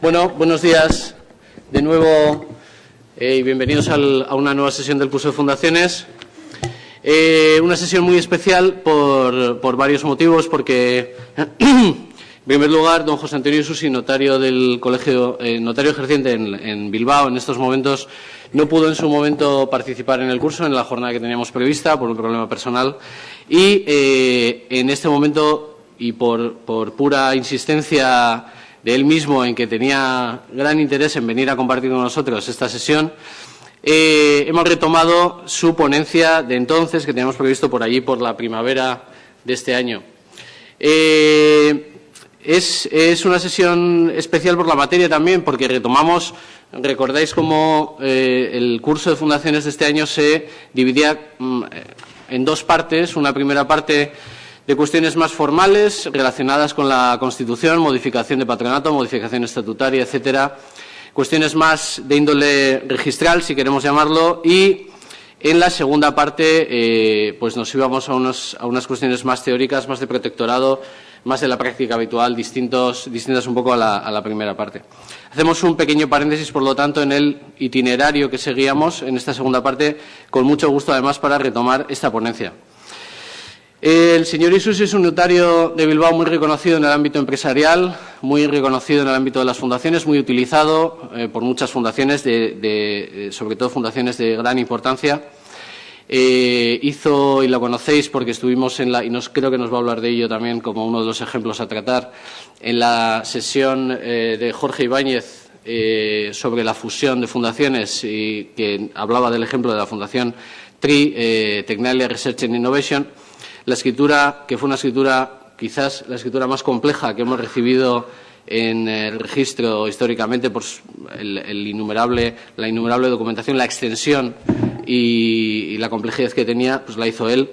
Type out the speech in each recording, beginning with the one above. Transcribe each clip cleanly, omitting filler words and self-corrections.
Bueno, buenos días de nuevo y bienvenidos a una nueva sesión del curso de fundaciones. Una sesión muy especial por varios motivos, porque en primer lugar, don José Antonio Isusi, notario del colegio, notario ejerciente en Bilbao, en estos momentos no pudo en su momento participar en el curso, en la jornada que teníamos prevista, por un problema personal, y en este momento, y por pura insistencia de él mismo en que tenía gran interés en venir a compartir con nosotros esta sesión, hemos retomado su ponencia de entonces, que teníamos previsto por allí por la primavera de este año. Es una sesión especial por la materia también, porque retomamos, recordáis cómo el curso de fundaciones de este año se dividía en dos partes. Una primera parte de cuestiones más formales relacionadas con la Constitución, modificación de patronato, modificación estatutaria, etcétera. Cuestiones más de índole registral, si queremos llamarlo, y en la segunda parte pues nos íbamos a unas cuestiones más teóricas, más de protectorado, más de la práctica habitual, distintas un poco a la primera parte. Hacemos un pequeño paréntesis, por lo tanto, en el itinerario que seguíamos en esta segunda parte, con mucho gusto además para retomar esta ponencia. El señor Isusi es un notario de Bilbao muy reconocido en el ámbito empresarial, muy reconocido en el ámbito de las fundaciones, muy utilizado por muchas fundaciones, sobre todo fundaciones de gran importancia. Hizo, y la conocéis porque estuvimos y creo que nos va a hablar de ello también como uno de los ejemplos a tratar, en la sesión de Jorge Ibáñez sobre la fusión de fundaciones, y que hablaba del ejemplo de la Fundación TRI, Technalia Research and Innovation. La escritura, que fue una escritura, quizás la escritura más compleja que hemos recibido en el registro históricamente, por la innumerable documentación, la extensión y la complejidad que tenía, pues la hizo él.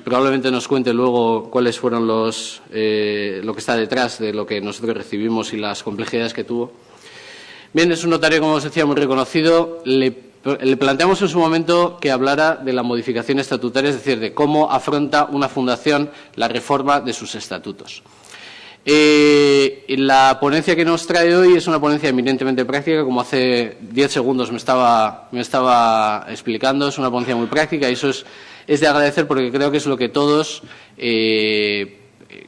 Probablemente nos cuente luego cuáles fueron lo que está detrás de lo que nosotros recibimos y las complejidades que tuvo. Bien, es un notario, como os decía, muy reconocido. Le planteamos en su momento que hablara de la modificación estatutaria, es decir, de cómo afronta una fundación la reforma de sus estatutos. La ponencia que nos trae hoy es una ponencia eminentemente práctica, como hace 10 segundos me estaba explicando. Es una ponencia muy práctica y eso es de agradecer, porque creo que es lo que todos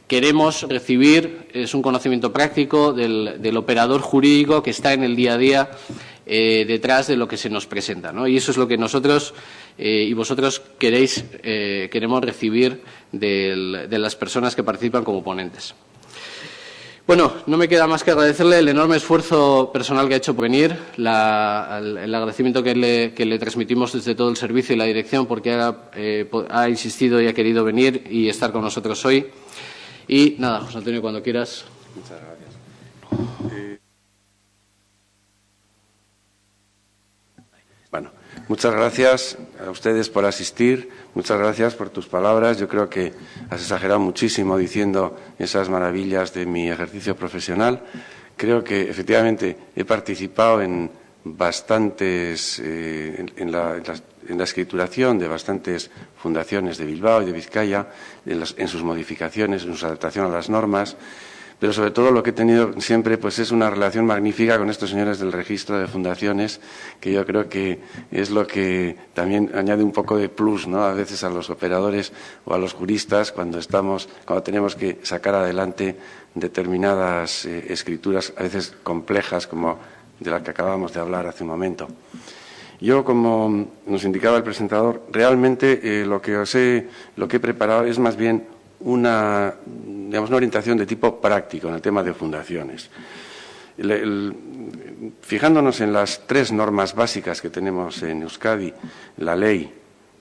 queremos recibir. Es un conocimiento práctico del operador jurídico que está en el día a día detrás de lo que se nos presenta, ¿no? Y eso es lo que nosotros y vosotros queremos recibir de las personas que participan como ponentes. Bueno, no me queda más que agradecerle el enorme esfuerzo personal que ha hecho por venir, el agradecimiento que le transmitimos desde todo el servicio y la dirección, porque ha insistido y ha querido venir y estar con nosotros hoy. Y nada, José Antonio, cuando quieras. Muchas gracias. Muchas gracias a ustedes por asistir, muchas gracias por tus palabras. Yo creo que has exagerado muchísimo diciendo esas maravillas de mi ejercicio profesional. Creo que efectivamente he participado en bastantes, en la escrituración de bastantes fundaciones de Bilbao y de Vizcaya, en sus modificaciones, en su adaptación a las normas. Pero sobre todo lo que he tenido siempre pues es una relación magnífica con estos señores del registro de fundaciones, que yo creo que es lo que también añade un poco de plus, ¿no?, a veces a los operadores o a los juristas cuando tenemos que sacar adelante determinadas escrituras, a veces complejas, como de la que acabamos de hablar hace un momento. Yo, como nos indicaba el presentador, realmente lo que he preparado es más bien una orientación de tipo práctico en el tema de fundaciones. Fijándonos en las tres normas básicas que tenemos en Euskadi, la ley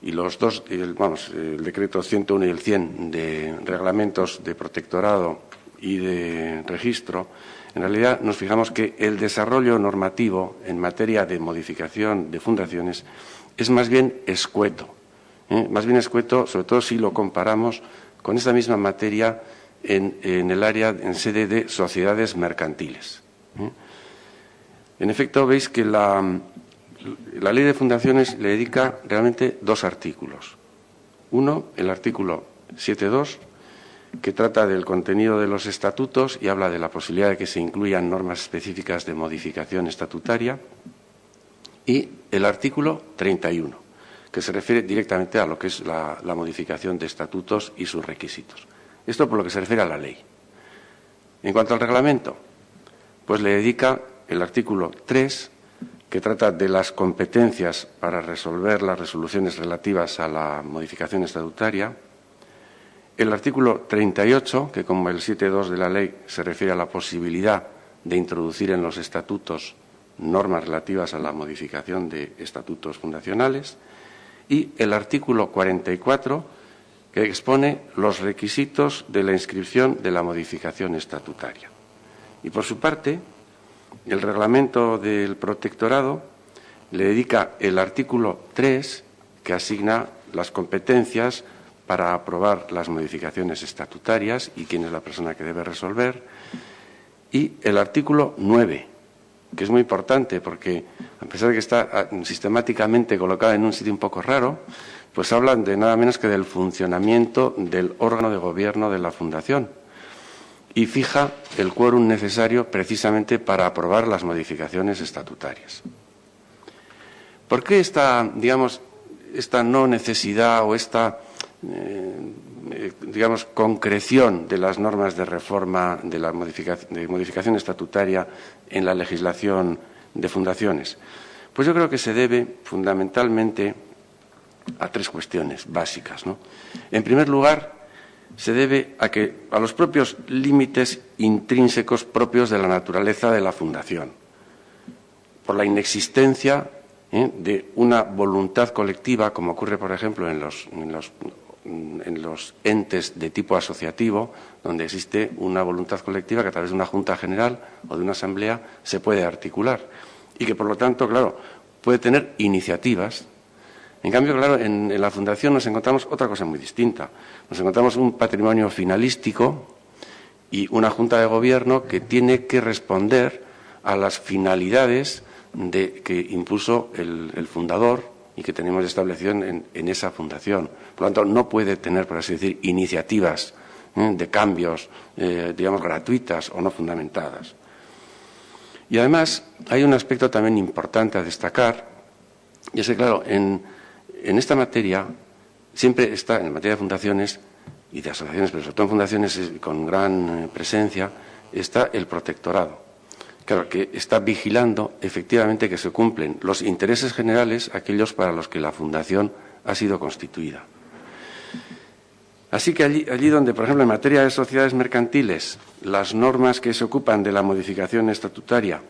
y el decreto 101 y el 100 de reglamentos de protectorado y de registro, en realidad nos fijamos que el desarrollo normativo en materia de modificación de fundaciones es más bien escueto, sobre todo si lo comparamos con esta misma materia en el área, en sede de sociedades mercantiles. En efecto, veis que la ley de fundaciones le dedica realmente dos artículos. Uno, el artículo 7.2, que trata del contenido de los estatutos y habla de la posibilidad de que se incluyan normas específicas de modificación estatutaria, y el artículo 31, que se refiere directamente a lo que es la modificación de estatutos y sus requisitos. Esto por lo que se refiere a la ley. En cuanto al reglamento, pues le dedica el artículo 3, que trata de las competencias para resolver las resoluciones relativas a la modificación estatutaria. El artículo 38, que como el 7.2 de la ley se refiere a la posibilidad de introducir en los estatutos normas relativas a la modificación de estatutos fundacionales. Y el artículo 44, que expone los requisitos de la inscripción de la modificación estatutaria. Y por su parte, el reglamento del protectorado le dedica el artículo 3, que asigna las competencias para aprobar las modificaciones estatutarias y quién es la persona que debe resolver, y el artículo 9, que es muy importante porque, a pesar de que está sistemáticamente colocado en un sitio un poco raro, pues hablan de nada menos que del funcionamiento del órgano de gobierno de la Fundación y fija el quórum necesario precisamente para aprobar las modificaciones estatutarias. ¿Por qué esta no necesidad o esta concreción de las normas de reforma de la modificación estatutaria en la legislación de fundaciones? Pues yo creo que se debe fundamentalmente a tres cuestiones básicas, ¿no? En primer lugar, se debe a los propios límites intrínsecos propios de la naturaleza de la fundación, por la inexistencia de una voluntad colectiva, como ocurre, por ejemplo, en los entes de tipo asociativo, donde existe una voluntad colectiva que a través de una Junta General o de una Asamblea se puede articular y que, por lo tanto, claro, puede tener iniciativas. En cambio, claro, en la Fundación nos encontramos otra cosa muy distinta. Nos encontramos un patrimonio finalístico y una Junta de Gobierno que tiene que responder a las finalidades que impuso el fundador y que tenemos establecido en esa fundación. Por lo tanto, no puede tener, por así decir, iniciativas de cambios, gratuitas o no fundamentadas. Y además, hay un aspecto también importante a destacar, y es que, claro, en esta materia siempre está, en materia de fundaciones y de asociaciones, pero sobre todo en fundaciones con gran presencia, está el protectorado. Claro, que está vigilando efectivamente que se cumplen los intereses generales, aquellos para los que la fundación ha sido constituida. Así que allí donde, por ejemplo, en materia de sociedades mercantiles, las normas que se ocupan de la modificación estatutaria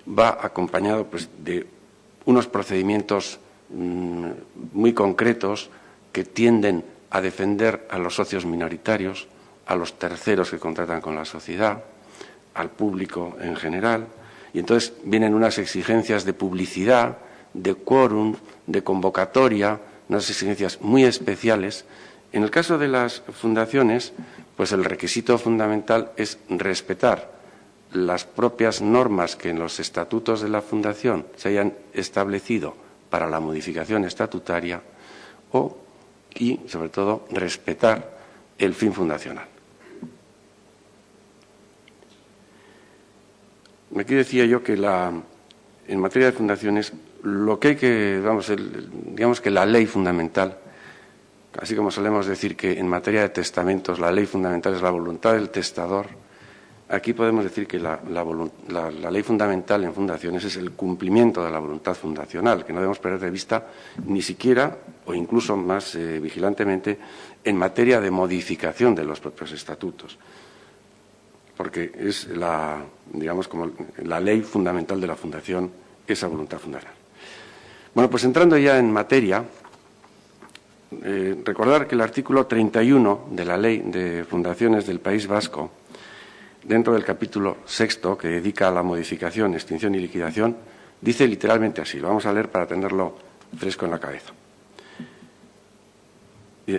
va acompañado pues, de unos procedimientos muy concretos que tienden a defender a los socios minoritarios, a los terceros que contratan con la sociedad, al público en general, y entonces vienen unas exigencias de publicidad, de quórum, de convocatoria, unas exigencias muy especiales. En el caso de las fundaciones, pues el requisito fundamental es respetar las propias normas que en los estatutos de la fundación se hayan establecido para la modificación estatutaria y, sobre todo, respetar el fin fundacional. Aquí decía yo que en materia de fundaciones lo que hay que, digamos que la ley fundamental, así como solemos decir que en materia de testamentos la ley fundamental es la voluntad del testador, aquí podemos decir que la ley fundamental en fundaciones es el cumplimiento de la voluntad fundacional, que no debemos perder de vista ni siquiera o incluso más vigilantemente en materia de modificación de los propios estatutos, porque es como la ley fundamental de la fundación, esa voluntad fundacional. Bueno, pues entrando ya en materia, recordar que el artículo 31 de la Ley de Fundaciones del País Vasco, dentro del capítulo 6, que dedica a la modificación, extinción y liquidación, dice literalmente así, lo vamos a leer para tenerlo fresco en la cabeza.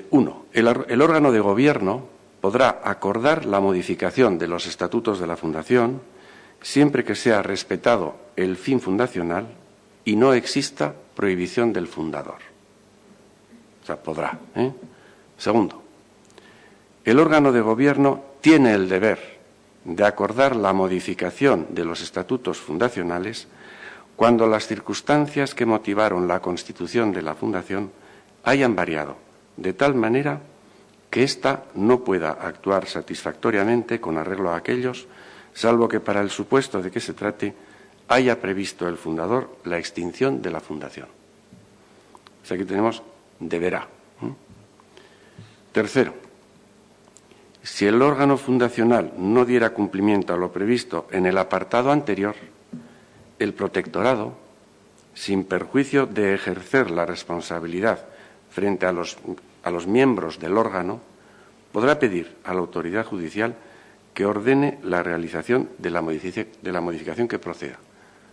1. El órgano de gobierno podrá acordar la modificación de los estatutos de la Fundación siempre que sea respetado el fin fundacional y no exista prohibición del fundador. O sea, podrá. Segundo, el órgano de gobierno tiene el deber de acordar la modificación de los estatutos fundacionales cuando las circunstancias que motivaron la constitución de la fundación hayan variado, de tal manera que ésta no pueda actuar satisfactoriamente con arreglo a aquellos, salvo que para el supuesto de que se trate haya previsto el fundador la extinción de la fundación. O sea, aquí tenemos deberá. Tercero, si el órgano fundacional no diera cumplimiento a lo previsto en el apartado anterior, el protectorado, sin perjuicio de ejercer la responsabilidad frente a los miembros del órgano, podrá pedir a la autoridad judicial que ordene la realización de la modificación que proceda.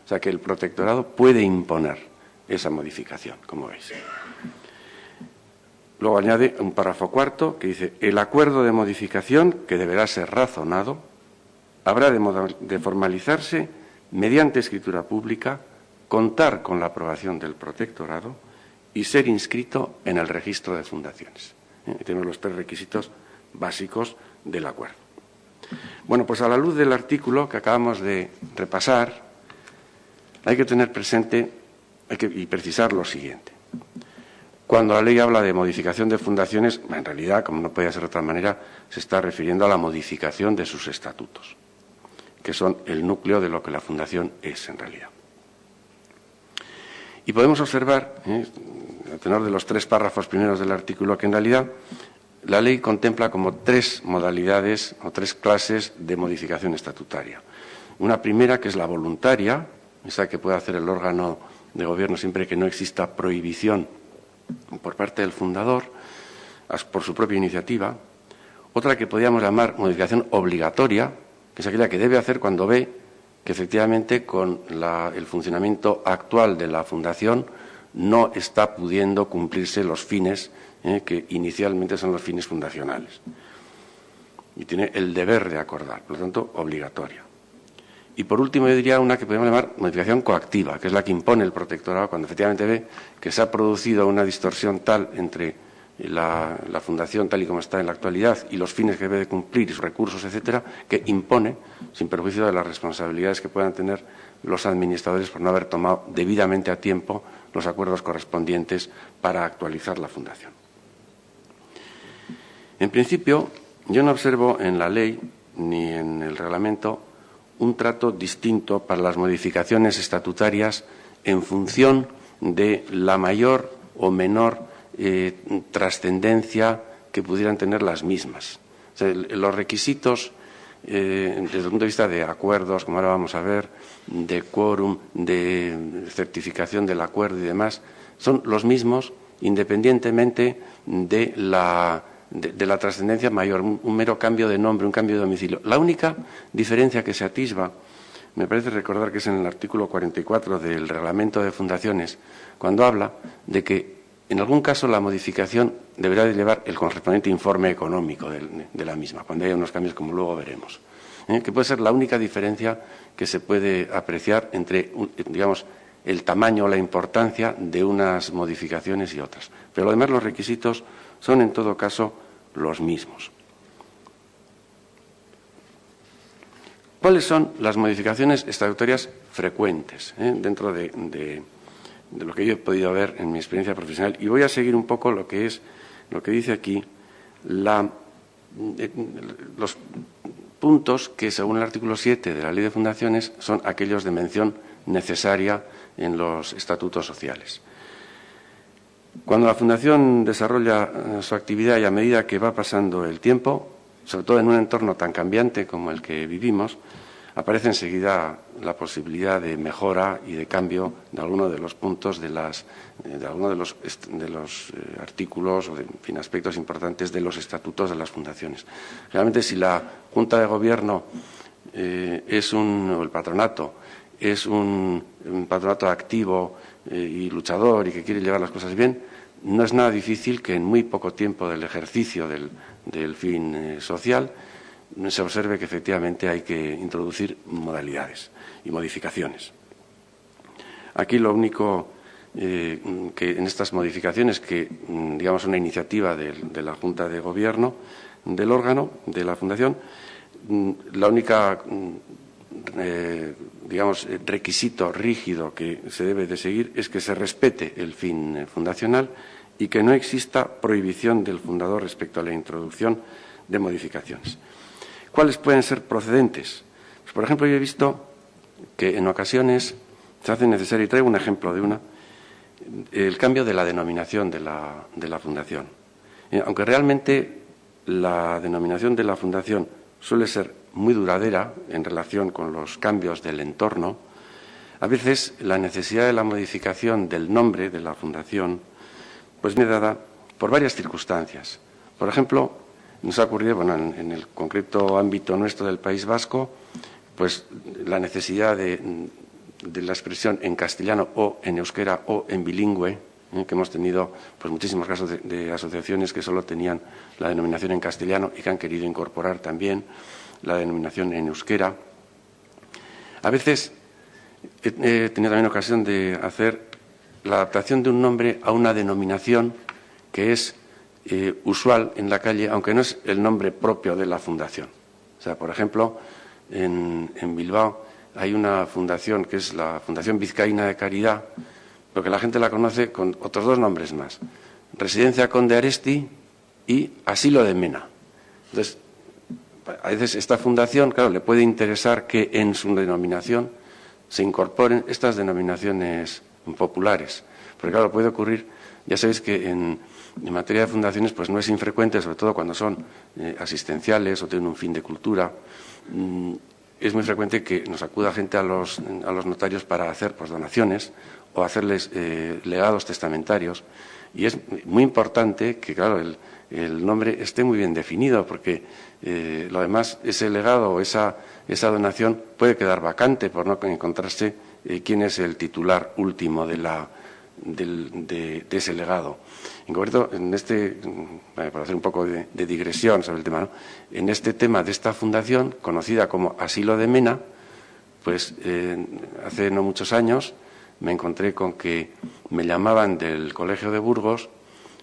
O sea, que el protectorado puede imponer esa modificación, como veis. Luego añade un párrafo cuarto que dice: el acuerdo de modificación, que deberá ser razonado, habrá de formalizarse mediante escritura pública, contar con la aprobación del protectorado y ser inscrito en el registro de fundaciones. Tenemos los 3 requisitos básicos del acuerdo. Bueno, pues a la luz del artículo que acabamos de repasar, hay que tener presente y precisar lo siguiente. Cuando la ley habla de modificación de fundaciones, en realidad, como no podía ser de otra manera, se está refiriendo a la modificación de sus estatutos, que son el núcleo de lo que la fundación es en realidad. Y podemos observar, a tenor de los 3 párrafos primeros del artículo, que en realidad la ley contempla como 3 modalidades o 3 clases de modificación estatutaria. Una primera, que es la voluntaria, esa que puede hacer el órgano de gobierno siempre que no exista prohibición por parte del fundador, por su propia iniciativa. Otra que podríamos llamar modificación obligatoria, que es aquella que debe hacer cuando ve que efectivamente con el funcionamiento actual de la fundación no está pudiendo cumplirse los fines que inicialmente son los fines fundacionales. Y tiene el deber de acordar, por lo tanto, obligatoria. Y por último, yo diría una que podemos llamar modificación coactiva, que es la que impone el protectorado cuando efectivamente ve que se ha producido una distorsión tal entre la fundación tal y como está en la actualidad y los fines que debe de cumplir y sus recursos, etcétera, que impone, sin perjuicio de las responsabilidades que puedan tener los administradores por no haber tomado debidamente a tiempo los acuerdos correspondientes para actualizar la fundación. En principio, yo no observo en la ley ni en el reglamento un trato distinto para las modificaciones estatutarias en función de la mayor o menor trascendencia que pudieran tener las mismas. O sea, los requisitos, desde el punto de vista de acuerdos, como ahora vamos a ver, de quórum, de certificación del acuerdo y demás, son los mismos independientemente de la trascendencia mayor, un mero cambio de nombre, un cambio de domicilio. La única diferencia que se atisba, me parece recordar que es en el artículo 44 del Reglamento de Fundaciones, cuando habla de que en algún caso la modificación deberá de llevar el correspondiente informe económico de la misma, cuando haya unos cambios como luego veremos. Que puede ser la única diferencia que se puede apreciar entre, digamos, el tamaño o la importancia de unas modificaciones y otras. Pero además los requisitos son en todo caso los mismos. ¿Cuáles son las modificaciones estatutarias frecuentes dentro de lo que yo he podido ver en mi experiencia profesional? Y voy a seguir un poco lo que dice aquí los puntos que, según el artículo 7 de la Ley de Fundaciones, son aquellos de mención necesaria en los estatutos sociales. Cuando la Fundación desarrolla su actividad y a medida que va pasando el tiempo, sobre todo en un entorno tan cambiante como el que vivimos, aparece enseguida la posibilidad de mejora y de cambio de algunos de los puntos de algunos de los artículos o de aspectos importantes de los estatutos de las fundaciones. Realmente, si la Junta de Gobierno o el patronato es un patronato activo y luchador y que quiere llevar las cosas bien, no es nada difícil que en muy poco tiempo del ejercicio del fin social se observe que efectivamente hay que introducir modalidades y modificaciones. Aquí lo único que en estas modificaciones, que digamos una iniciativa de la Junta de Gobierno, del órgano, de la Fundación, la única, digamos, requisito rígido que se debe de seguir es que se respete el fin fundacional y que no exista prohibición del fundador respecto a la introducción de modificaciones. ¿Cuáles pueden ser procedentes? Pues, por ejemplo, yo he visto que en ocasiones se hace necesario, y traigo un ejemplo de una, el cambio de la denominación de la Fundación. Aunque realmente la denominación de la Fundación suele ser muy duradera en relación con los cambios del entorno, a veces la necesidad de la modificación del nombre de la Fundación pues viene dada por varias circunstancias. Por ejemplo, nos ha ocurrido, bueno, en el concreto ámbito nuestro del País Vasco, pues la necesidad de la expresión en castellano o en euskera o en bilingüe, que hemos tenido pues muchísimos casos de asociaciones que solo tenían la denominación en castellano y que han querido incorporar también la denominación en euskera. A veces he tenido también ocasión de hacer la adaptación de un nombre a una denominación que es usual en la calle, aunque no es el nombre propio de la fundación. O sea, por ejemplo, en Bilbao hay una fundación que es la Fundación Vizcaína de Caridad, porque la gente la conoce con otros dos nombres más: Residencia Conde Aresti y Asilo de Mena. Entonces, a veces esta fundación, claro, le puede interesar que en su denominación se incorporen estas denominaciones populares. Porque, claro, puede ocurrir, ya sabéis que en materia de fundaciones pues no es infrecuente, sobre todo cuando son asistenciales o tienen un fin de cultura, es muy frecuente que nos acuda gente a los notarios para hacer pues donaciones o hacerles legados testamentarios. Y es muy importante que, claro, el nombre esté muy bien definido, porque lo demás, ese legado o esa donación puede quedar vacante por no encontrarse quién es el titular último de ese legado. En concreto, para hacer un poco de digresión sobre el tema, ¿no? En este tema de esta fundación, conocida como Asilo de Mena, pues hace no muchos años me encontré con que me llamaban del Colegio de Burgos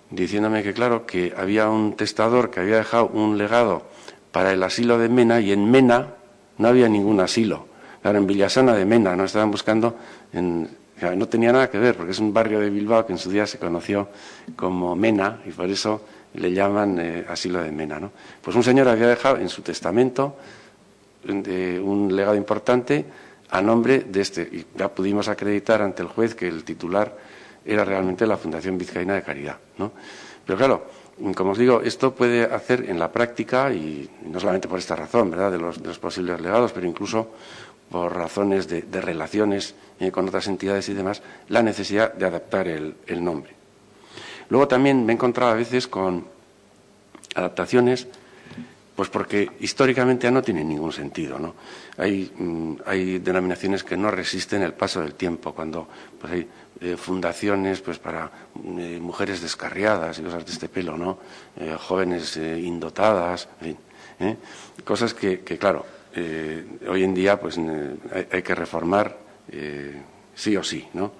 diciéndome que, claro, que había un testador que había dejado un legado para el asilo de Mena y en Mena no había ningún asilo. Claro, en Villasana de Mena, no estaban buscando no tenía nada que ver, porque es un barrio de Bilbao que en su día se conoció como Mena y por eso le llaman asilo de Mena, ¿no? Pues un señor había dejado en su testamento un legado importante a nombre de este, y ya pudimos acreditar ante el juez que el titular era realmente la Fundación Vizcaína de Caridad, ¿no? Pero claro, como os digo, esto puede hacer en la práctica, y no solamente por esta razón, ¿verdad?, de los posibles legados, pero incluso por razones de relaciones con otras entidades y demás, la necesidad de adaptar el nombre. Luego también me he encontrado a veces con adaptaciones, pues porque históricamente no tienen ningún sentido, ¿no? Hay denominaciones que no resisten el paso del tiempo, cuando pues hay fundaciones pues para mujeres descarriadas y cosas de este pelo, ¿no? Jóvenes indotadas, en fin, cosas que claro, hoy en día pues hay que reformar sí o sí, ¿no?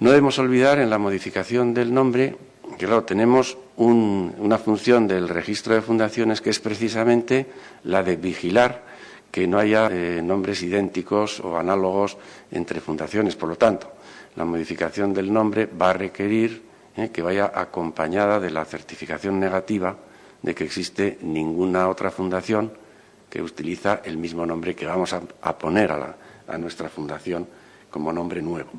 No debemos olvidar en la modificación del nombre que, claro, tenemos una función del registro de fundaciones que es precisamente la de vigilar que no haya nombres idénticos o análogos entre fundaciones. Por lo tanto, la modificación del nombre va a requerir que vaya acompañada de la certificación negativa de que existe ninguna otra fundación que utiliza el mismo nombre que vamos a poner a nuestra fundación como nombre nuevo.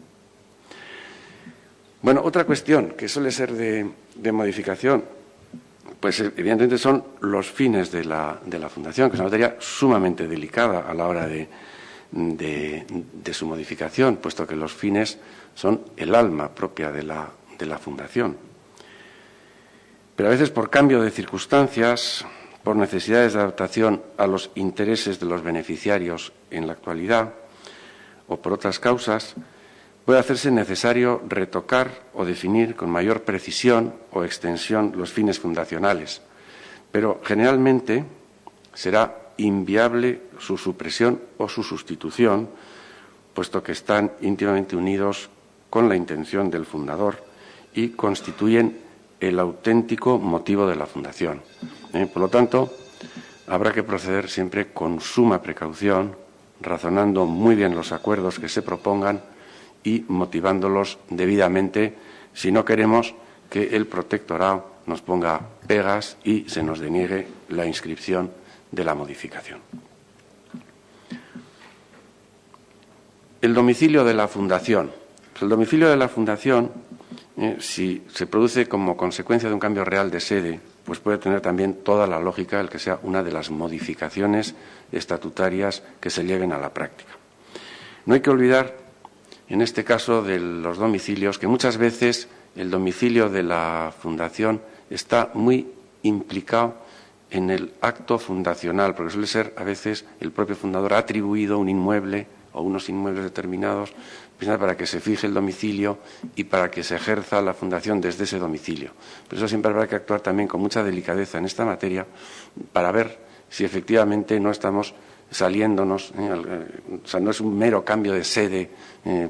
Bueno, otra cuestión que suele ser de modificación, pues evidentemente son los fines de la fundación, que es una materia sumamente delicada a la hora de su modificación, puesto que los fines son el alma propia de la fundación. Pero a veces por cambio de circunstancias, por necesidades de adaptación a los intereses de los beneficiarios en la actualidad o por otras causas, puede hacerse necesario retocar o definir con mayor precisión o extensión los fines fundacionales, pero generalmente será inviable su supresión o su sustitución, puesto que están íntimamente unidos con la intención del fundador y constituyen el auténtico motivo de la fundación. Por lo tanto, habrá que proceder siempre con suma precaución, razonando muy bien los acuerdos que se propongan y motivándolos debidamente si no queremos que el protectorado nos ponga pegas y se nos deniegue la inscripción de la modificación. El domicilio de la fundación. El domicilio de la fundación, si se produce como consecuencia de un cambio real de sede, pues puede tener también toda la lógica el que sea una de las modificaciones estatutarias que se lleven a la práctica. No hay que olvidar, en este caso de los domicilios, que muchas veces el domicilio de la fundación está muy implicado en el acto fundacional, porque suele ser a veces el propio fundador ha atribuido un inmueble o unos inmuebles determinados para que se fije el domicilio y para que se ejerza la fundación desde ese domicilio. Por eso siempre habrá que actuar también con mucha delicadeza en esta materia para ver si efectivamente no estamos saliéndonos, o sea, no es un mero cambio de sede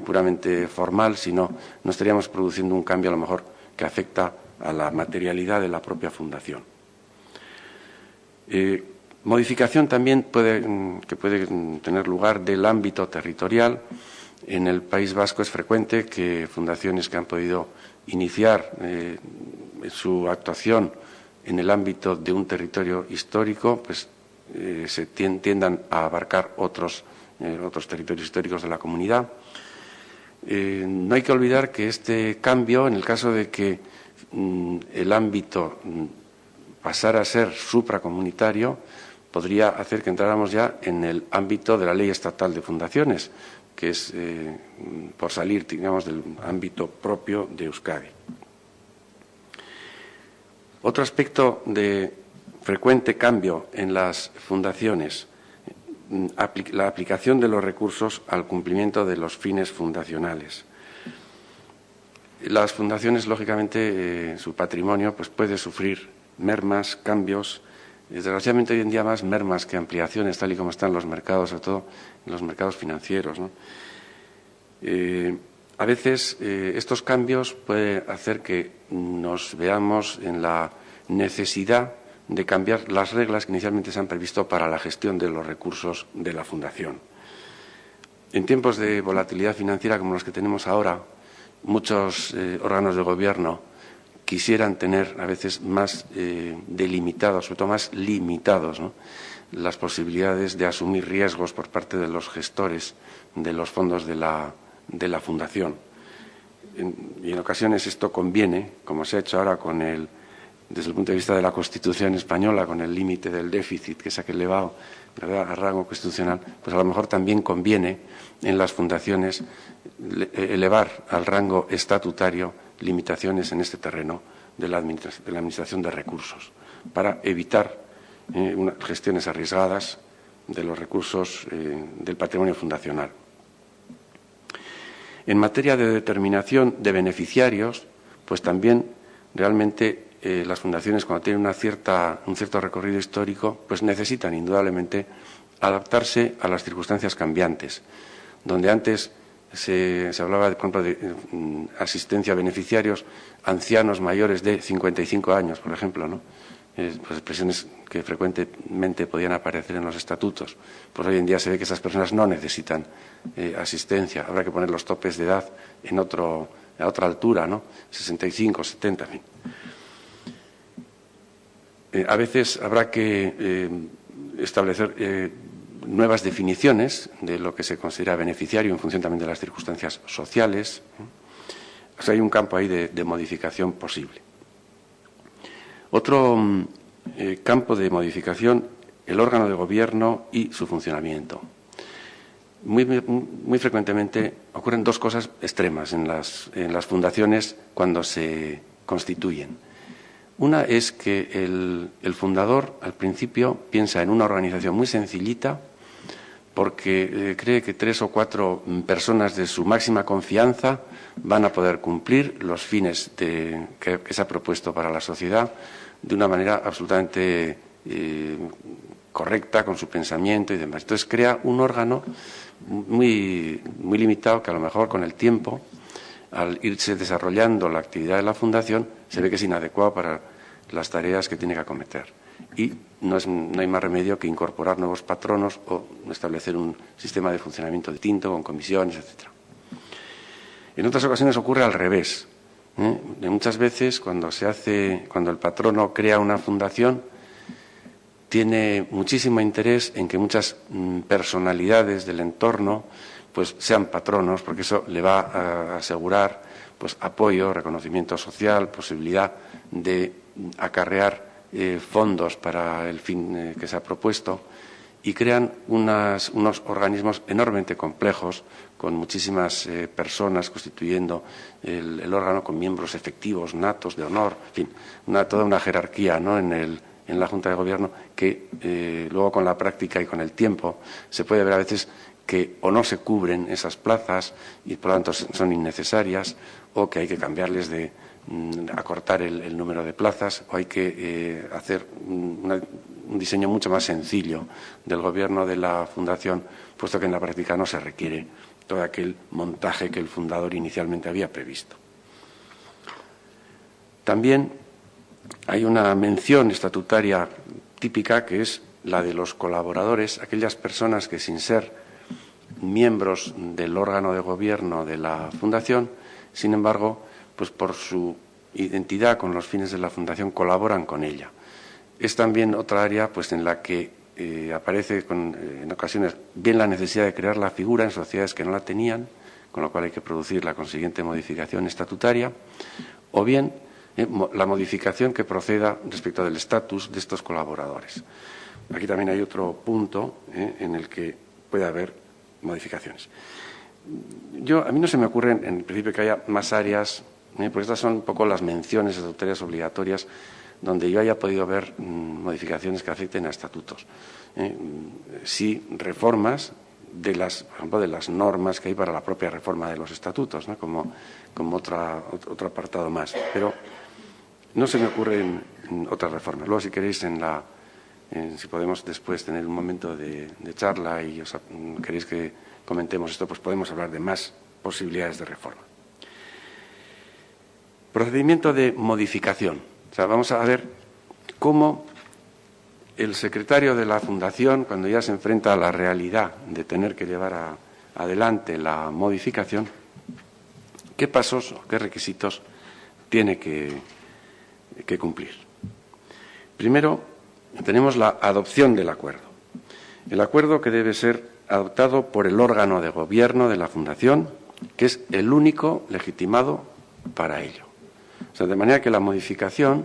puramente formal, sino no estaríamos produciendo un cambio a lo mejor que afecta a la materialidad de la propia fundación. Modificación también que puede tener lugar del ámbito territorial. En el País Vasco es frecuente que fundaciones que han podido iniciar su actuación en el ámbito de un territorio histórico, pues se tiendan a abarcar otros territorios históricos de la comunidad. No hay que olvidar que este cambio, en el caso de que el ámbito pasara a ser supracomunitario, podría hacer que entráramos ya en el ámbito de la Ley Estatal de Fundaciones, que es por salir, digamos, del ámbito propio de Euskadi. Otro aspecto de frecuente cambio en las fundaciones, la aplicación de los recursos al cumplimiento de los fines fundacionales. Las fundaciones, lógicamente, su patrimonio pues, puede sufrir mermas, cambios, desgraciadamente hoy en día más mermas que ampliaciones, tal y como están los mercados, sobre todo en los mercados financieros, ¿no? A veces estos cambios pueden hacer que nos veamos en la necesidad de cambiar las reglas que inicialmente se han previsto para la gestión de los recursos de la fundación. En tiempos de volatilidad financiera como los que tenemos ahora, muchos órganos de gobierno quisieran tener a veces más delimitados, sobre todo más limitados, ¿no?, las posibilidades de asumir riesgos por parte de los gestores de los fondos de la fundación. Y en ocasiones esto conviene, como se ha hecho ahora desde el punto de vista de la Constitución española, con el límite del déficit que se ha elevado, ¿verdad?, a rango constitucional, pues a lo mejor también conviene en las fundaciones elevar al rango estatutario limitaciones en este terreno de la administración de recursos, para evitar gestiones arriesgadas de los recursos del patrimonio fundacional. En materia de determinación de beneficiarios, pues también realmente las fundaciones, cuando tienen un cierto recorrido histórico, pues necesitan indudablemente adaptarse a las circunstancias cambiantes, donde antes se hablaba, por ejemplo, de asistencia a beneficiarios ancianos mayores de 55 años, por ejemplo, ¿no? Pues expresiones que frecuentemente podían aparecer en los estatutos. Pues hoy en día se ve que esas personas no necesitan asistencia. Habrá que poner los topes de edad a otra altura, ¿no? 65, 70, en fin. A veces habrá que establecer nuevas definiciones de lo que se considera beneficiario en función también de las circunstancias sociales. O sea, hay un campo ahí de modificación posible. Otro campo de modificación, el órgano de gobierno y su funcionamiento. Muy frecuentemente ocurren dos cosas extremas en las fundaciones cuando se constituyen. Una es que el fundador al principio piensa en una organización muy sencillita porque cree que 3 o 4 personas de su máxima confianza van a poder cumplir los fines que se ha propuesto para la sociedad de una manera absolutamente correcta, con su pensamiento y demás. Entonces crea un órgano muy limitado que a lo mejor con el tiempo, al irse desarrollando la actividad de la fundación, se ve que es inadecuado para las tareas que tiene que acometer. Y no hay más remedio que incorporar nuevos patronos o establecer un sistema de funcionamiento distinto, con comisiones, etc. En otras ocasiones ocurre al revés. Muchas veces, cuando el patrono crea una fundación, tiene muchísimo interés en que muchas personalidades del entorno pues sean patronos, porque eso le va a asegurar pues apoyo, reconocimiento social, posibilidad de acarrear fondos para el fin que se ha propuesto, y crean unos organismos enormemente complejos, con muchísimas personas constituyendo el órgano, con miembros efectivos, natos, de honor, en fin, toda una jerarquía, ¿no?, en la Junta de Gobierno, que luego con la práctica y con el tiempo se puede ver a veces que o no se cubren esas plazas y por lo tanto son innecesarias, o que hay que cambiarles acortar el número de plazas, o hay que hacer un diseño mucho más sencillo del gobierno de la Fundación, puesto que en la práctica no se requiere todo aquel montaje que el fundador inicialmente había previsto. También hay una mención estatutaria típica, que es la de los colaboradores, aquellas personas que, sin ser miembros del órgano de gobierno de la Fundación, sin embargo, pues por su identidad con los fines de la Fundación, colaboran con ella. Es también otra área pues en la que aparece en ocasiones bien la necesidad de crear la figura en sociedades que no la tenían, con lo cual hay que producir la consiguiente modificación estatutaria, o bien la modificación que proceda respecto del estatus de estos colaboradores. Aquí también hay otro punto en el que puede haber modificaciones. A mí no se me ocurre en principio que haya más áreas, porque estas son un poco las menciones estatutarias obligatorias donde yo haya podido ver modificaciones que afecten a estatutos. Sí, reformas por ejemplo, de las normas que hay para la propia reforma de los estatutos, ¿no?, como otro apartado más. Pero no se me ocurren otras reformas. Luego, si queréis, si podemos después tener un momento de charla y queréis que comentemos esto, pues podemos hablar de más posibilidades de reforma. Procedimiento de modificación. O sea, vamos a ver cómo el secretario de la Fundación, cuando ya se enfrenta a la realidad de tener que llevar adelante la modificación, qué pasos o qué requisitos tiene que cumplir. Primero, tenemos la adopción del acuerdo. El acuerdo que debe ser adoptado por el órgano de gobierno de la Fundación, que es el único legitimado para ello. O sea, de manera que la modificación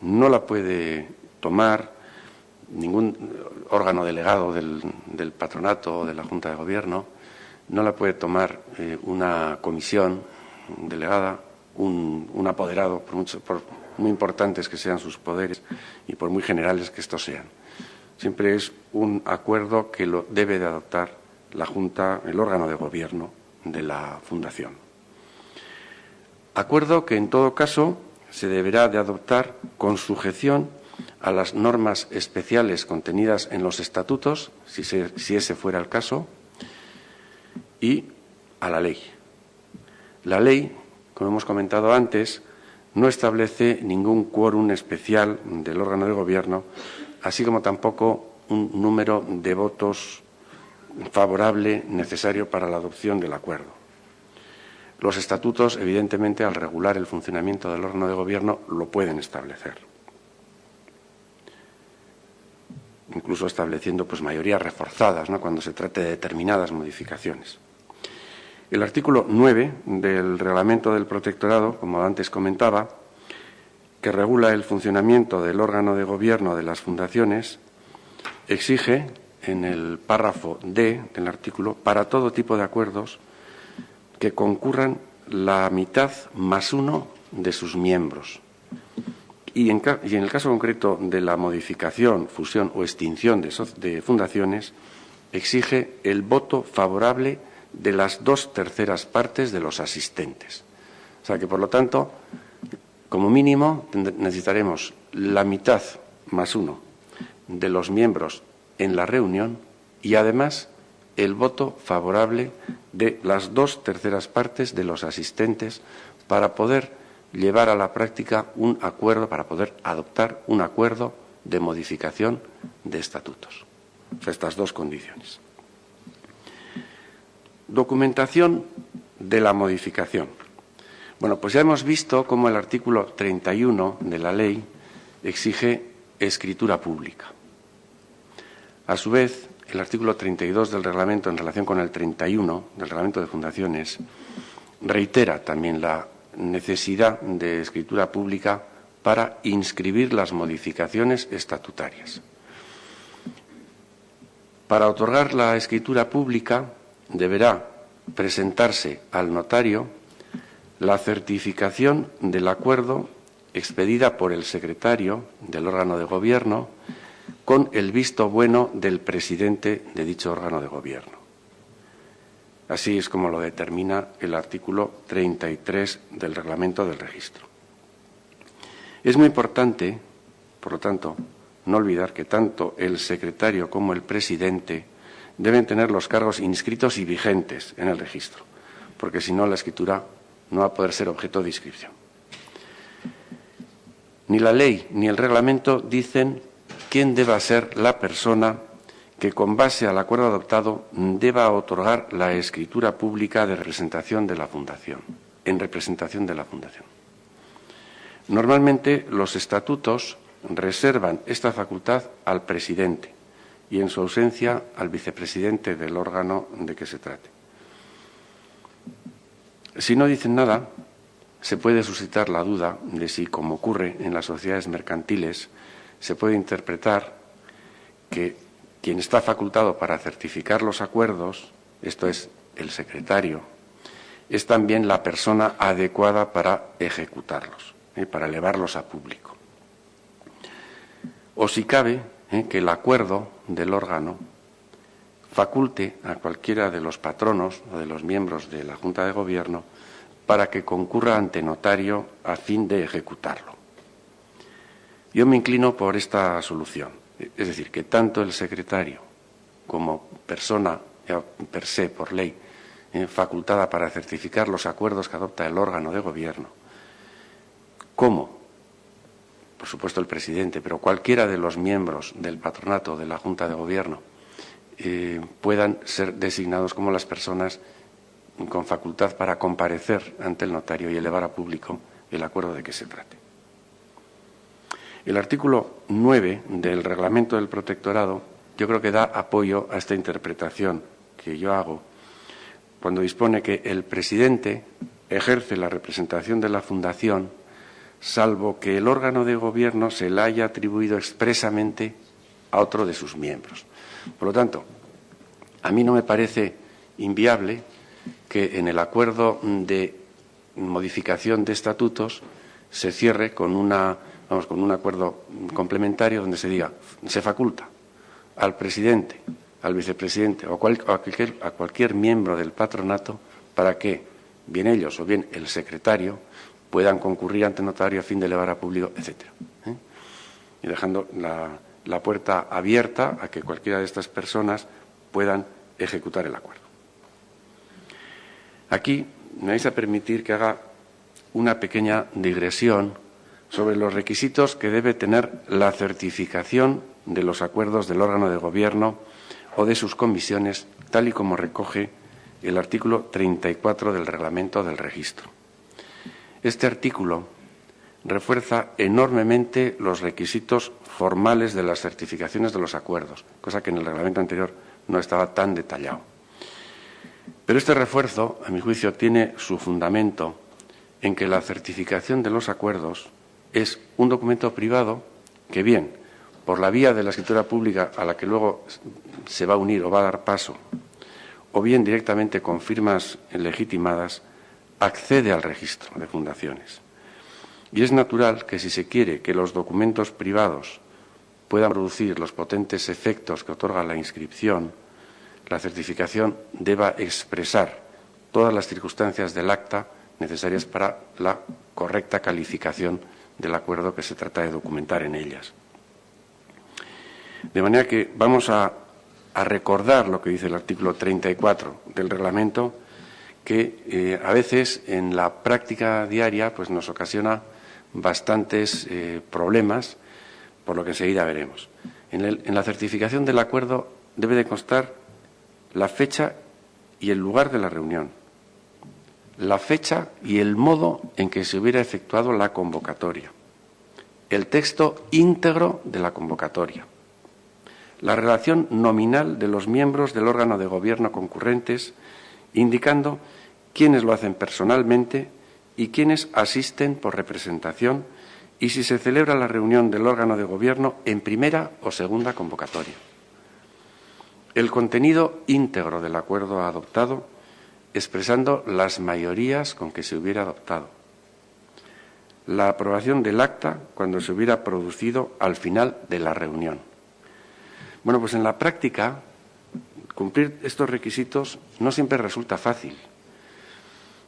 no la puede tomar ningún órgano delegado del patronato o de la Junta de Gobierno, no la puede tomar una comisión delegada, un apoderado, por muy importantes que sean sus poderes y por muy generales que estos sean. Siempre es un acuerdo que lo debe de adoptar la Junta, el órgano de gobierno de la Fundación. Acuerdo que, en todo caso, se deberá de adoptar con sujeción a las normas especiales contenidas en los estatutos, si ese fuera el caso, y a la ley. La ley, como hemos comentado antes, no establece ningún quórum especial del órgano de gobierno, así como tampoco un número de votos favorable necesario para la adopción del acuerdo. Los estatutos, evidentemente, al regular el funcionamiento del órgano de gobierno, lo pueden establecer, incluso estableciendo pues mayorías reforzadas, ¿no?, cuando se trate de determinadas modificaciones. El artículo 9 del Reglamento del Protectorado, como antes comentaba, que regula el funcionamiento del órgano de gobierno de las fundaciones, exige, en el párrafo D del artículo, para todo tipo de acuerdos, que concurran la mitad más uno de sus miembros. Y en el caso concreto de la modificación, fusión o extinción de fundaciones, exige el voto favorable de las 2/3 partes de los asistentes. O sea que, por lo tanto, como mínimo necesitaremos la mitad más uno de los miembros en la reunión y, además, el voto favorable de las 2/3 partes de los asistentes para poder llevar a la práctica un acuerdo, para poder adoptar un acuerdo de modificación de estatutos. O sea, estas dos condiciones. Documentación de la modificación. Bueno, pues ya hemos visto cómo el artículo 31 de la ley exige escritura pública. A su vez, el artículo 32 del reglamento, en relación con el 31 del reglamento de fundaciones, reitera también la necesidad de escritura pública para inscribir las modificaciones estatutarias. Para otorgar la escritura pública deberá presentarse al notario la certificación del acuerdo expedida por el secretario del órgano de gobierno con el visto bueno del presidente de dicho órgano de gobierno. Así es como lo determina el artículo 33 del reglamento del registro. Es muy importante, por lo tanto, no olvidar que tanto el secretario como el presidente deben tener los cargos inscritos y vigentes en el registro, porque si no la escritura no va a poder ser objeto de inscripción. Ni la ley ni el reglamento dicen quién deba ser la persona que, con base al acuerdo adoptado, deba otorgar la escritura pública de representación de la Fundación, en representación de la Fundación. Normalmente los estatutos reservan esta facultad al presidente y, en su ausencia, al vicepresidente del órgano de que se trate. Si no dicen nada, se puede suscitar la duda de si, como ocurre en las sociedades mercantiles, se puede interpretar que quien está facultado para certificar los acuerdos, esto es, el secretario, es también la persona adecuada para ejecutarlos, para elevarlos a público. O, si cabe, que el acuerdo del órgano faculte a cualquiera de los patronos o de los miembros de la Junta de Gobierno para que concurra ante notario a fin de ejecutarlo. Yo me inclino por esta solución, es decir, que tanto el secretario como persona per se, por ley, facultada para certificar los acuerdos que adopta el órgano de gobierno, como, por supuesto, el presidente, pero cualquiera de los miembros del patronato de la Junta de Gobierno, puedan ser designados como las personas con facultad para comparecer ante el notario y elevar a público el acuerdo de que se trate. El artículo 9 del reglamento del protectorado yo creo que da apoyo a esta interpretación que yo hago cuando dispone que el presidente ejerce la representación de la Fundación salvo que el órgano de gobierno se la haya atribuido expresamente a otro de sus miembros. Por lo tanto, a mí no me parece inviable que en el acuerdo de modificación de estatutos se cierre con un acuerdo complementario donde se diga, se faculta al presidente, al vicepresidente o a cualquier miembro del patronato para que, bien ellos o bien el secretario, puedan concurrir ante notario a fin de elevar a público, etcétera. Y dejando la puerta abierta a que cualquiera de estas personas puedan ejecutar el acuerdo. Aquí me vais a permitir que haga una pequeña digresión sobre los requisitos que debe tener la certificación de los acuerdos del órgano de gobierno o de sus comisiones, tal y como recoge el artículo 34 del reglamento del registro. Este artículo refuerza enormemente los requisitos formales de las certificaciones de los acuerdos, cosa que en el reglamento anterior no estaba tan detallado. Pero este refuerzo, a mi juicio, tiene su fundamento en que la certificación de los acuerdos es un documento privado que, bien, por la vía de la escritura pública a la que luego se va a unir o va a dar paso, o bien directamente con firmas legitimadas, accede al registro de fundaciones. Y es natural que, si se quiere que los documentos privados puedan producir los potentes efectos que otorga la inscripción, la certificación deba expresar todas las circunstancias del acta necesarias para la correcta calificación del acuerdo que se trata de documentar en ellas. De manera que vamos a recordar lo que dice el artículo 34 del reglamento, que a veces en la práctica diaria pues nos ocasiona bastantes problemas, por lo que enseguida veremos. En la certificación del acuerdo debe de constar la fecha y el lugar de la reunión, la fecha y el modo en que se hubiera efectuado la convocatoria, el texto íntegro de la convocatoria, la relación nominal de los miembros del órgano de gobierno concurrentes, indicando quiénes lo hacen personalmente y quiénes asisten por representación, y si se celebra la reunión del órgano de gobierno en primera o segunda convocatoria. El contenido íntegro del acuerdo adoptado, expresando las mayorías con que se hubiera adoptado. La aprobación del acta cuando se hubiera producido al final de la reunión. Bueno, pues en la práctica, cumplir estos requisitos no siempre resulta fácil,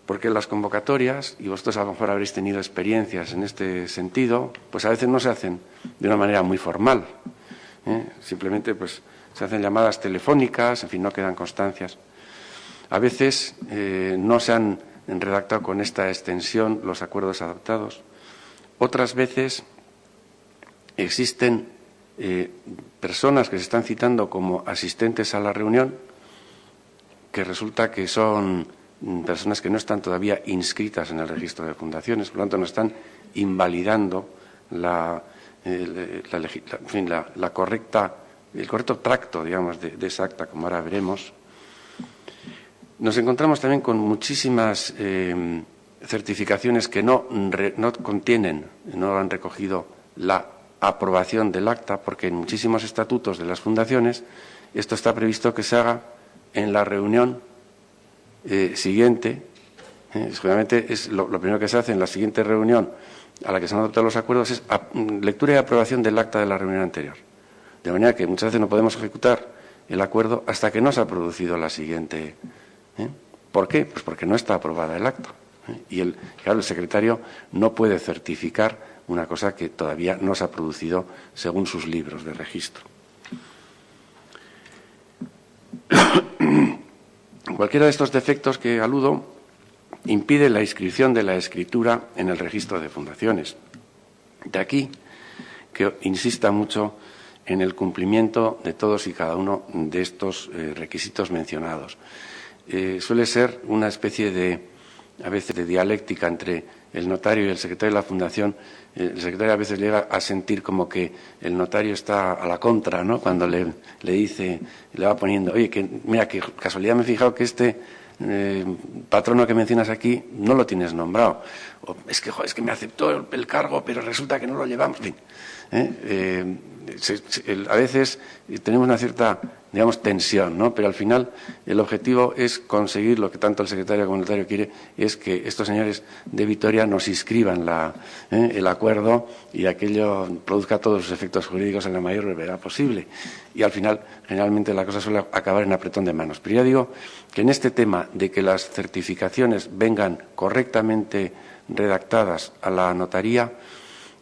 porque las convocatorias, y vosotros a lo mejor habréis tenido experiencias en este sentido, pues a veces no se hacen de una manera muy formal. Simplemente pues se hacen llamadas telefónicas, en fin, no quedan constancias. A veces no se han redactado con esta extensión los acuerdos adoptados. Otras veces existen personas que se están citando como asistentes a la reunión, que resulta que son personas que no están todavía inscritas en el registro de fundaciones, por lo tanto no están invalidando el correcto tracto, digamos, de esa acta, como ahora veremos. Nos encontramos también con muchísimas certificaciones que no contienen, no han recogido la aprobación del acta, porque en muchísimos estatutos de las fundaciones esto está previsto que se haga en la reunión siguiente. Seguramente es lo primero que se hace en la siguiente reunión a la que se han adoptado los acuerdos es lectura y aprobación del acta de la reunión anterior. De manera que muchas veces no podemos ejecutar el acuerdo hasta que no se ha producido la siguiente. ¿Por qué? Pues porque no está aprobada el acta. Y claro, el secretario no puede certificar una cosa que todavía no se ha producido según sus libros de registro. Cualquiera de estos defectos que aludo impide la inscripción de la escritura en el registro de fundaciones. De aquí que insista mucho en el cumplimiento de todos y cada uno de estos requisitos mencionados. Suele ser una especie a veces de dialéctica entre el notario y el secretario de la fundación. El secretario a veces llega a sentir como que el notario está a la contra, ¿no? Cuando le dice, le va poniendo, oye, que mira, que casualidad me he fijado que este patrono que mencionas aquí no lo tienes nombrado. O, es que me aceptó el cargo, pero resulta que no lo llevamos. En fin, a veces tenemos una cierta, digamos, tensión, ¿no? Pero al final el objetivo es conseguir lo que tanto el secretario como el notario quiere, es que estos señores de Vitoria nos inscriban el acuerdo y aquello produzca todos sus efectos jurídicos en la mayor brevedad posible. Y al final, generalmente, la cosa suele acabar en apretón de manos. Pero ya digo que en este tema de que las certificaciones vengan correctamente redactadas a la notaría,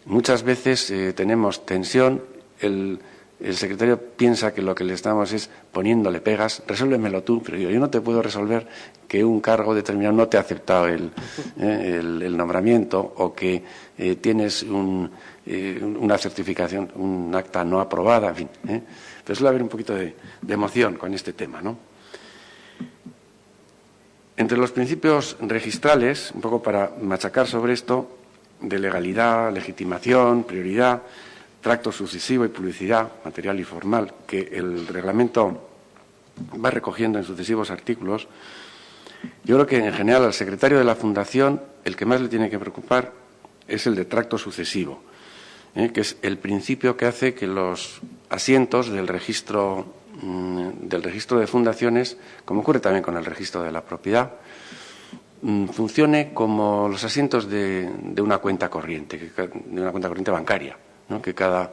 muchas veces tenemos tensión. El secretario piensa que lo que le estamos es poniéndole pegas, resuélvemelo tú, pero yo no te puedo resolver que un cargo determinado no te ha aceptado el nombramiento o que tienes una certificación, un acta no aprobada, en fin. Pero suele haber un poquito de emoción con este tema, ¿no? Entre los principios registrales, un poco para machacar sobre esto, de legalidad, legitimación, prioridad, tracto sucesivo y publicidad, material y formal, que el reglamento va recogiendo en sucesivos artículos, yo creo que en general al secretario de la Fundación el que más le tiene que preocupar es el de tracto sucesivo, que es el principio que hace que los asientos del registro de fundaciones, como ocurre también con el registro de la propiedad, funcione como los asientos de una cuenta corriente, bancaria, ¿no? Que cada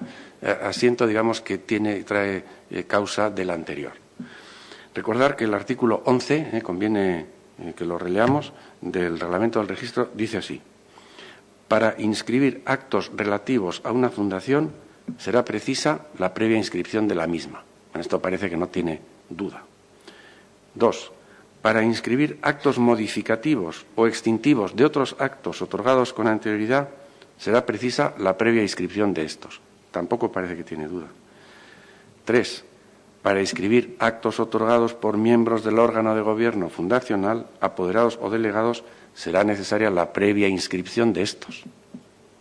asiento, digamos, que trae causa del anterior. Recordar que el artículo 11, conviene que lo releamos, del reglamento del registro, dice así: para inscribir actos relativos a una fundación será precisa la previa inscripción de la misma. Bueno, esto parece que no tiene duda. 2. para inscribir actos modificativos o extintivos de otros actos otorgados con anterioridad, será precisa la previa inscripción de estos. Tampoco parece que tiene duda. 3. Para inscribir actos otorgados por miembros del órgano de gobierno fundacional, apoderados o delegados, será necesaria la previa inscripción de estos.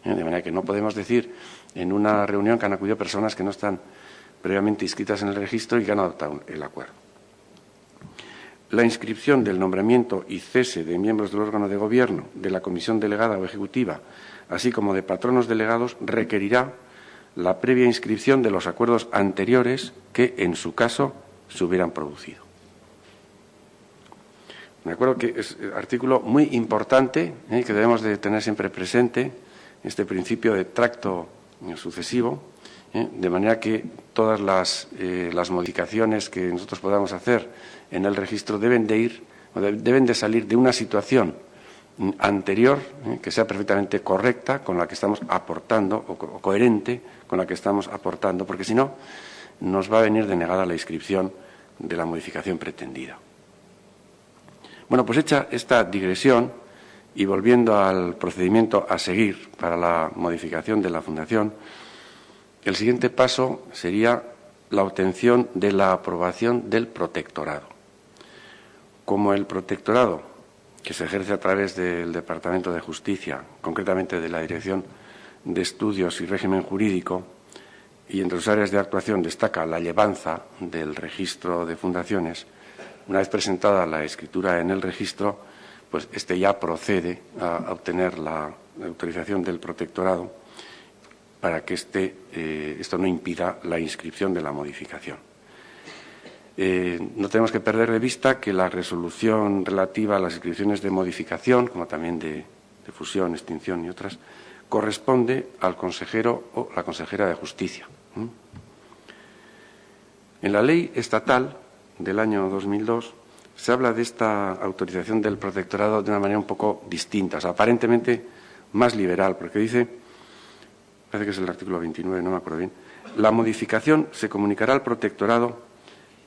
De manera que no podemos decir en una reunión que han acudido personas que no están previamente inscritas en el registro y que han adoptado el acuerdo. La inscripción del nombramiento y cese de miembros del órgano de gobierno, de la comisión delegada o ejecutiva, así como de patronos delegados, requerirá la previa inscripción de los acuerdos anteriores que, en su caso, se hubieran producido. Me acuerdo que es un artículo muy importante, que debemos de tener siempre presente, este principio de tracto sucesivo, de manera que todas las modificaciones que nosotros podamos hacer en el registro deben de salir de una situación anterior que sea perfectamente correcta con la que estamos aportando o coherente con la que estamos aportando, porque si no nos va a venir denegada la inscripción de la modificación pretendida. Bueno, pues hecha esta digresión y volviendo al procedimiento a seguir para la modificación de la fundación, el siguiente paso sería la obtención de la aprobación del protectorado. Como el protectorado, que se ejerce a través del Departamento de Justicia, concretamente de la Dirección de Estudios y Régimen Jurídico, y entre sus áreas de actuación destaca la llevanza del registro de fundaciones, una vez presentada la escritura en el registro, pues este ya procede a obtener la autorización del protectorado para que esto no impida la inscripción de la modificación. No tenemos que perder de vista que la resolución relativa a las inscripciones de modificación, como también de fusión, extinción y otras, corresponde al consejero o la consejera de Justicia. En la ley estatal del año 2002 se habla de esta autorización del protectorado de una manera un poco distinta, o sea, aparentemente más liberal, porque dice, parece que es el artículo 29, no me acuerdo bien, la modificación se comunicará al protectorado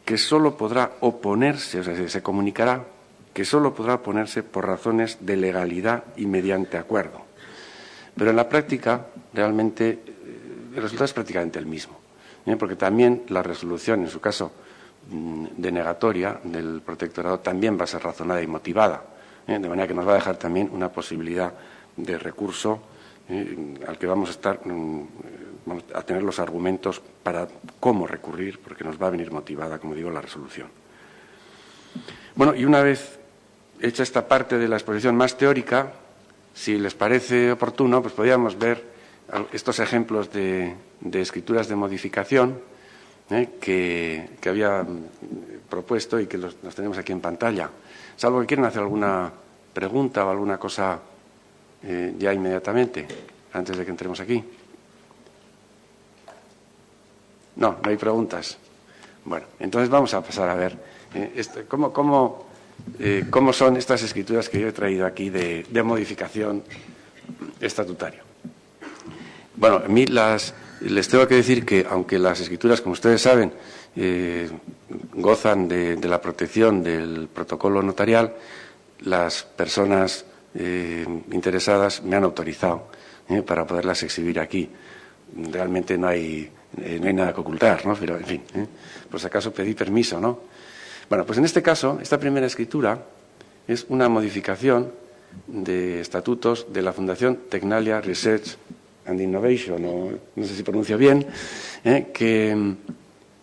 que solo podrá oponerse, o sea, se comunicará que solo podrá oponerse por razones de legalidad y mediante acuerdo. Pero en la práctica, realmente, el resultado es prácticamente el mismo, porque también la resolución, en su caso denegatoria del protectorado, también va a ser razonada y motivada, de manera que nos va a dejar también una posibilidad de recurso al que vamos a tener los argumentos para cómo recurrir, porque nos va a venir motivada, como digo, la resolución. Bueno, y una vez hecha esta parte de la exposición más teórica, si les parece oportuno, pues podríamos ver estos ejemplos de escrituras de modificación que había propuesto y que los tenemos aquí en pantalla. Salvo que quieran hacer alguna pregunta o alguna cosa ya inmediatamente, antes de que entremos aquí. No hay preguntas. Bueno, entonces vamos a pasar a ver cómo son estas escrituras que yo he traído aquí de modificación estatutaria. Bueno, a mí les tengo que decir que, aunque las escrituras, como ustedes saben, gozan de la protección del protocolo notarial, las personas interesadas me han autorizado para poderlas exhibir aquí. Realmente no hay nada que ocultar, ¿no? Pero, en fin, por si acaso pedí permiso, ¿no? Bueno, pues en este caso, esta primera escritura es una modificación de estatutos de la Fundación Tecnalia Research and Innovation, no sé si pronuncio bien, que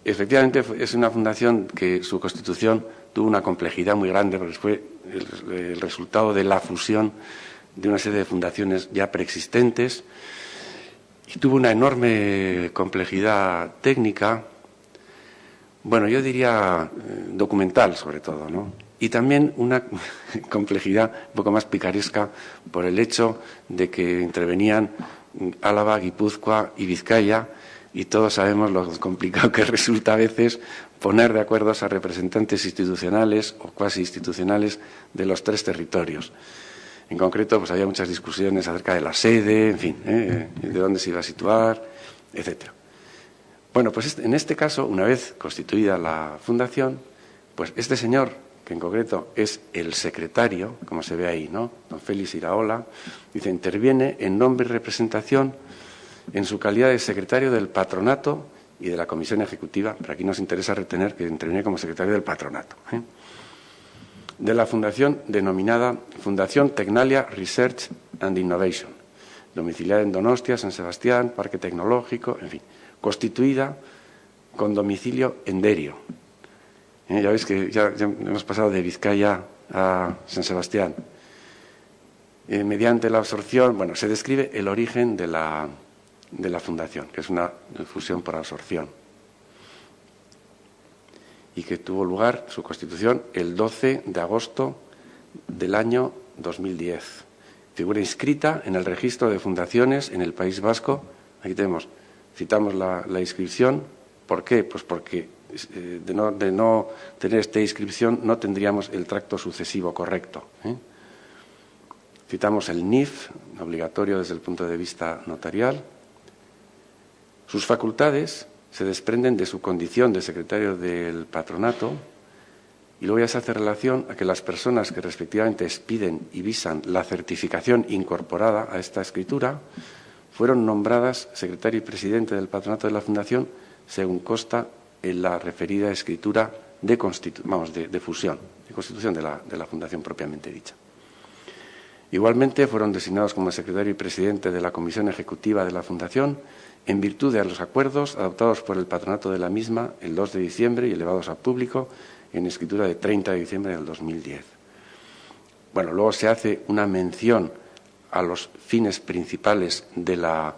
efectivamente es una fundación que su constitución tuvo una complejidad muy grande, porque fue el resultado de la fusión de una serie de fundaciones ya preexistentes y tuvo una enorme complejidad técnica, bueno, yo diría documental sobre todo, ¿no? Y también una complejidad un poco más picaresca por el hecho de que intervenían Álava, Guipúzcoa y Vizcaya, y todos sabemos lo complicado que resulta a veces poner de acuerdo a representantes institucionales o cuasi institucionales de los tres territorios. En concreto, pues había muchas discusiones acerca de la sede, en fin, de dónde se iba a situar, etcétera. Bueno, pues en este caso, una vez constituida la fundación, pues este señor, que en concreto es el secretario, como se ve ahí, ¿no? Don Félix Iraola, dice, interviene en nombre y representación en su calidad de secretario del patronato y de la comisión ejecutiva, pero aquí nos interesa retener que interviene como secretario del patronato, de la fundación denominada Fundación Tecnalia Research and Innovation, domiciliada en Donostia, San Sebastián, Parque Tecnológico, en fin, constituida con domicilio en Derio. Ya veis que ya hemos pasado de Vizcaya a San Sebastián. Mediante la absorción, bueno, se describe el origen de la fundación, que es una fusión por absorción, y que tuvo lugar su constitución el 12 de agosto del año 2010. Figura inscrita en el registro de fundaciones en el País Vasco. Aquí citamos la inscripción. ¿Por qué? Pues porque de no tener esta inscripción no tendríamos el tracto sucesivo correcto. Citamos el NIF, obligatorio desde el punto de vista notarial. Sus facultades se desprenden de su condición de secretario del patronato y luego ya se hace relación a que las personas que respectivamente expiden y visan la certificación incorporada a esta escritura fueron nombradas secretario y presidente del patronato de la Fundación según consta en la referida escritura de fusión, de constitución de la Fundación propiamente dicha. Igualmente fueron designados como secretario y presidente de la Comisión Ejecutiva de la Fundación en virtud de los acuerdos adoptados por el patronato de la misma el 2 de diciembre y elevados al público en escritura de 30 de diciembre del 2010. Bueno, luego se hace una mención a los fines principales de la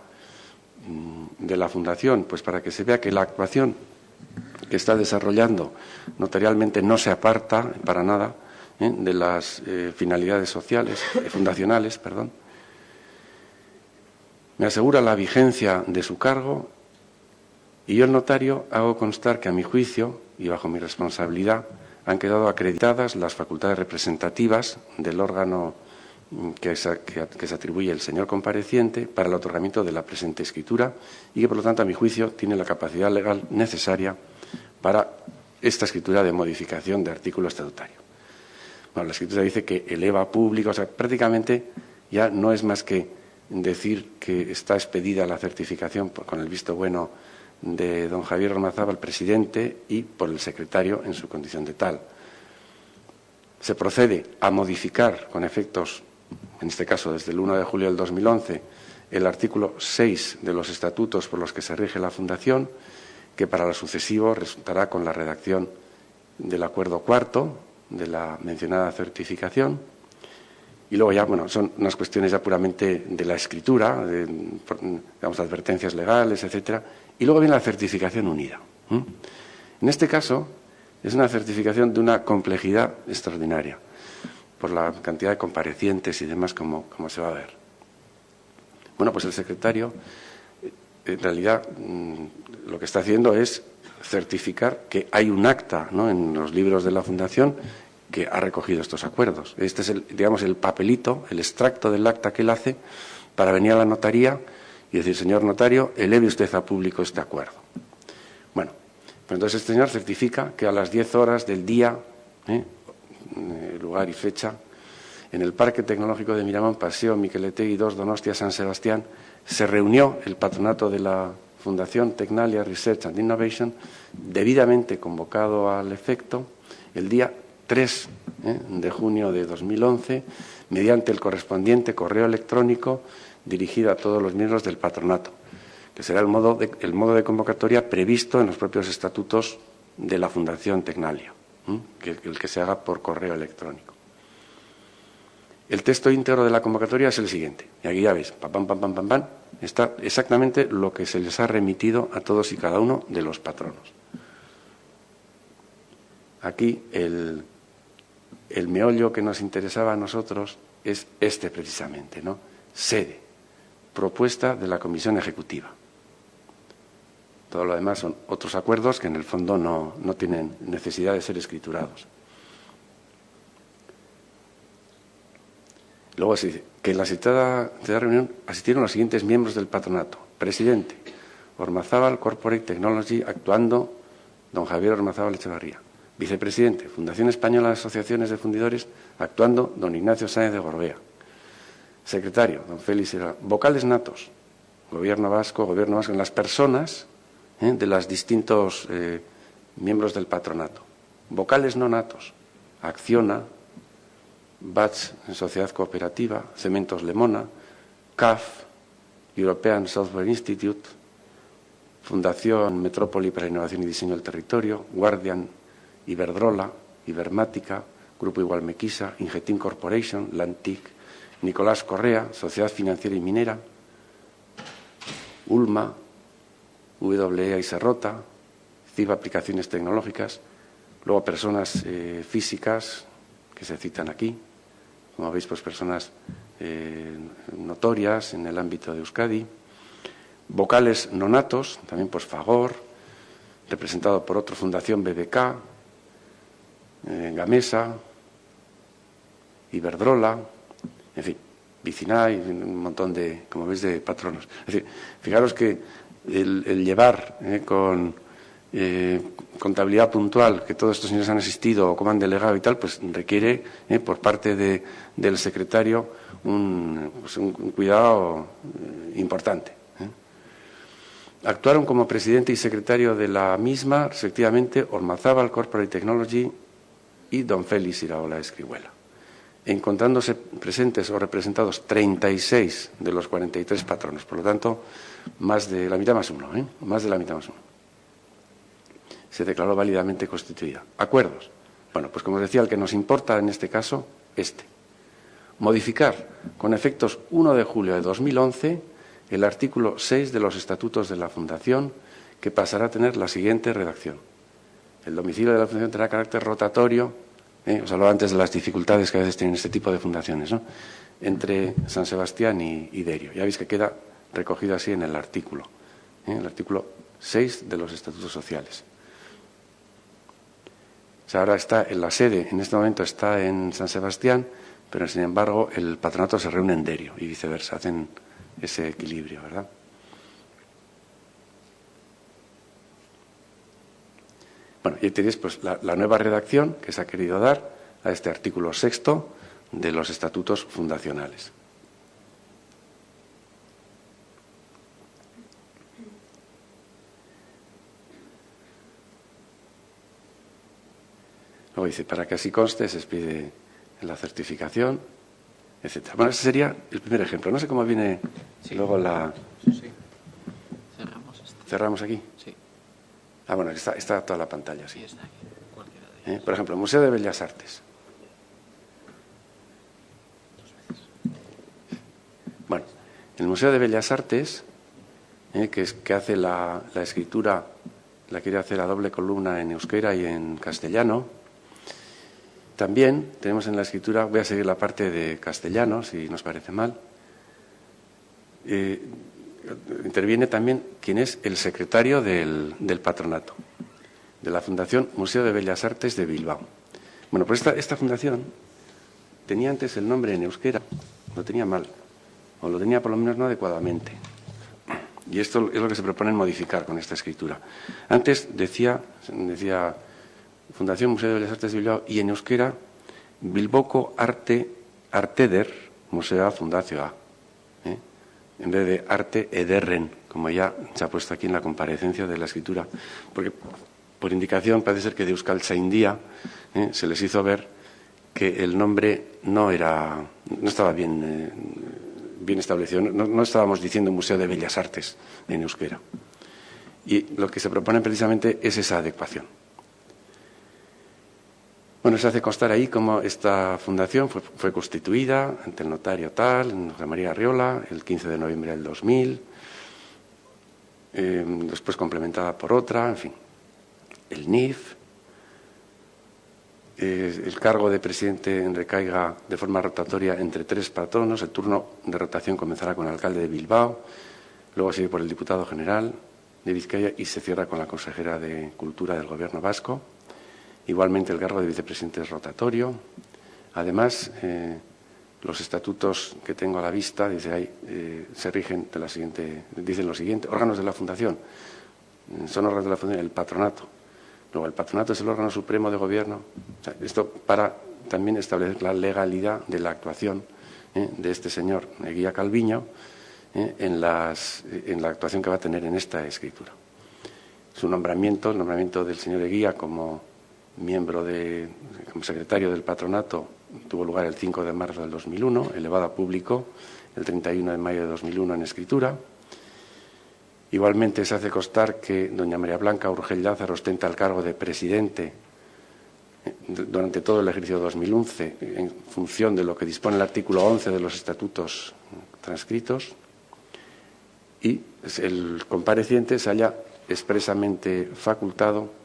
Fundación, pues para que se vea que la actuación que está desarrollando notarialmente no se aparta para nada de las finalidades fundacionales. Me asegura la vigencia de su cargo y yo, el notario, hago constar que a mi juicio y bajo mi responsabilidad han quedado acreditadas las facultades representativas del órgano que se atribuye el señor compareciente para el otorgamiento de la presente escritura y que, por lo tanto, a mi juicio, tiene la capacidad legal necesaria para esta escritura de modificación de artículo estatutario. Bueno, la escritura dice que eleva público, o sea, prácticamente ya no es más que decir que está expedida la certificación con el visto bueno de don Javier Ormazábal, presidente, y por el secretario en su condición de tal. Se procede a modificar con efectos, en este caso desde el 1 de julio del 2011, el artículo 6 de los estatutos por los que se rige la Fundación, que para lo sucesivo resultará con la redacción del acuerdo cuarto de la mencionada certificación. Y luego ya, bueno, son unas cuestiones ya puramente de la escritura, digamos, advertencias legales, etcétera. Y luego viene la certificación unida. En este caso, es una certificación de una complejidad extraordinaria, por la cantidad de comparecientes y demás, como se va a ver. Bueno, pues el secretario, en realidad, lo que está haciendo es certificar que hay un acta, ¿no?, en los libros de la Fundación que ha recogido estos acuerdos. Este es el papelito, el extracto del acta que él hace para venir a la notaría y decir, señor notario, eleve usted a público este acuerdo. Bueno, pues entonces este señor certifica que a las 10 horas del día, lugar y fecha, en el Parque Tecnológico de Miramón, Paseo Miqueletegui 2, Donostia, San Sebastián, se reunió el patronato de la Fundación Tecnalia Research and Innovation, debidamente convocado al efecto, el día 3 de junio de 2011, mediante el correspondiente correo electrónico dirigido a todos los miembros del patronato, que será el modo de convocatoria previsto en los propios estatutos de la Fundación Tecnalia, el que se haga por correo electrónico. El texto íntegro de la convocatoria es el siguiente, y aquí ya veis, está exactamente lo que se les ha remitido a todos y cada uno de los patronos. Aquí el meollo que nos interesaba a nosotros es este precisamente, ¿no? Sede, propuesta de la Comisión Ejecutiva. Todo lo demás son otros acuerdos que en el fondo no tienen necesidad de ser escriturados. Luego se dice que en la citada reunión asistieron los siguientes miembros del patronato. Presidente, Ormazábal Corporate Technology, actuando don Javier Ormazábal Echevarría. Vicepresidente, Fundación Española de Asociaciones de Fundidores, actuando don Ignacio Sáenz de Gorbea. Secretario, don Félix Iraola. Vocales natos, Gobierno Vasco, en las personas de los distintos miembros del patronato. Vocales no natos, Acciona, BATS en Sociedad Cooperativa, Cementos Lemona, CAF, European Software Institute, Fundación Metrópoli para la Innovación y Diseño del Territorio, Guardian, Iberdrola, Ibermática, Grupo Igualmequisa, Ingetin Corporation, Lantic, Nicolás Correa, Sociedad Financiera y Minera, Ulma, WEA y Serrota, CIB Aplicaciones Tecnológicas, luego personas físicas que se citan aquí, como veis, pues personas notorias en el ámbito de Euskadi, vocales nonatos, también pues Fagor, representado por otra fundación BBK, Gamesa, Iberdrola, en fin, Vicinay, un montón de, como veis, de patronos. Es decir, fijaros que el llevar con contabilidad puntual, que todos estos señores han asistido o como han delegado y tal, pues requiere por parte del secretario un cuidado importante. Actuaron como presidente y secretario de la misma, respectivamente, Ormazábal Corporate Technology y don Félix Iraola Escrihuela, encontrándose presentes o representados 36 de los 43 patronos. Por lo tanto, más de la mitad más uno, más de la mitad más uno. Se declaró válidamente constituida. Acuerdos. Bueno, pues como os decía, el que nos importa en este caso, modificar con efectos 1 de julio de 2011 el artículo 6 de los estatutos de la Fundación, que pasará a tener la siguiente redacción. El domicilio de la Fundación tendrá carácter rotatorio, os hablaba antes de las dificultades que a veces tienen este tipo de fundaciones, ¿no?, entre San Sebastián y Derio. Ya veis que queda recogido así en el artículo 6 de los estatutos sociales. O sea, ahora está en la sede, en este momento está en San Sebastián, pero sin embargo el patronato se reúne en Derio y viceversa, hacen ese equilibrio, ¿verdad? Bueno, y tenéis pues la nueva redacción que se ha querido dar a este artículo 6 de los estatutos fundacionales. Luego dice, para que así conste, se expide la certificación, etcétera. Bueno, ese sería el primer ejemplo. No sé cómo viene luego la... Sí. ¿Cerramos aquí? Sí. Ah, bueno, está toda la pantalla, sí. Sí, está aquí, cualquiera de ellos. Por ejemplo, Museo de Bellas Artes. Bueno, el Museo de Bellas Artes, que hace la escritura, la quiere hacer a doble columna en euskera y en castellano. También tenemos en la escritura, voy a seguir la parte de castellano, si nos parece mal. Interviene también quien es el secretario del patronato, de la Fundación Museo de Bellas Artes de Bilbao. Bueno, pues esta fundación tenía antes el nombre en euskera, lo tenía mal, o lo tenía por lo menos no adecuadamente. Y esto es lo que se propone modificar con esta escritura. Antes decía Fundación Museo de Bellas Artes de Bilbao y en euskera Bilboko Arteder Musea Fundazioa. En vez de Arte Ederren, como ya se ha puesto aquí en la comparecencia de la escritura. Porque por indicación parece ser que de Euskaltzaindia se les hizo ver que el nombre no estaba bien establecido. No estábamos diciendo Museo de Bellas Artes en euskera. Y lo que se propone precisamente es esa adecuación. Bueno, se hace constar ahí cómo esta fundación fue constituida ante el notario tal, en José María Arriola, el 15 de noviembre del 2000, después complementada por otra, en fin. El NIF, el cargo de presidente recaiga de forma rotatoria entre 3 patronos, el turno de rotación comenzará con el alcalde de Bilbao, luego sigue por el diputado general de Vizcaya y se cierra con la consejera de Cultura del Gobierno vasco. Igualmente el cargo de vicepresidente es rotatorio. Además, los estatutos que tengo a la vista, dice ahí, se rigen dicen lo siguiente: órganos de la Fundación. Son órganos de la Fundación el patronato, Luego, el patronato es el órgano supremo de gobierno. O sea, esto para también establecer la legalidad de la actuación de este señor Eguía Calviño en la actuación que va a tener en esta escritura. Su nombramiento, el nombramiento del señor Eguía como como secretario del patronato, tuvo lugar el 5 de marzo del 2001, elevado a público el 31 de mayo de 2001 en escritura. Igualmente se hace constar que doña María Blanca Urgell Lázaro ostenta el cargo de presidente durante todo el ejercicio 2011 en función de lo que dispone el artículo 11 de los estatutos transcritos, y el compareciente se haya expresamente facultado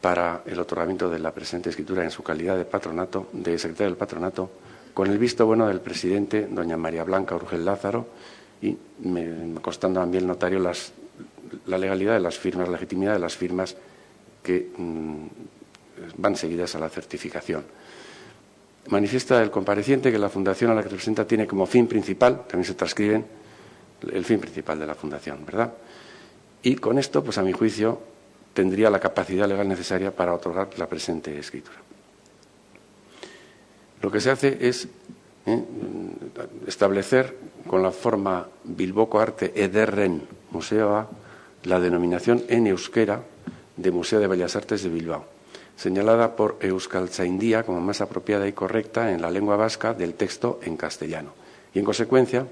para el otorgamiento de la presente escritura en su calidad de patronato, de secretario del patronato, con el visto bueno del presidente, doña María Blanca Urgell Lázaro, y constando también el notario la legalidad de las firmas, la legitimidad de las firmas que van seguidas a la certificación. Manifiesta el compareciente que la fundación a la que representa tiene como fin principal, también se transcriben, el fin principal de la fundación, ¿verdad? Y con esto, pues a mi juicio, tendría la capacidad legal necesaria para otorgar la presente escritura. Lo que se hace es establecer con la forma Bilboko Arte Ederren Museoa la denominación en euskera de Museo de Bellas Artes de Bilbao, señalada por Euskaltzaindia como más apropiada y correcta en la lengua vasca del texto en castellano. Y en consecuencia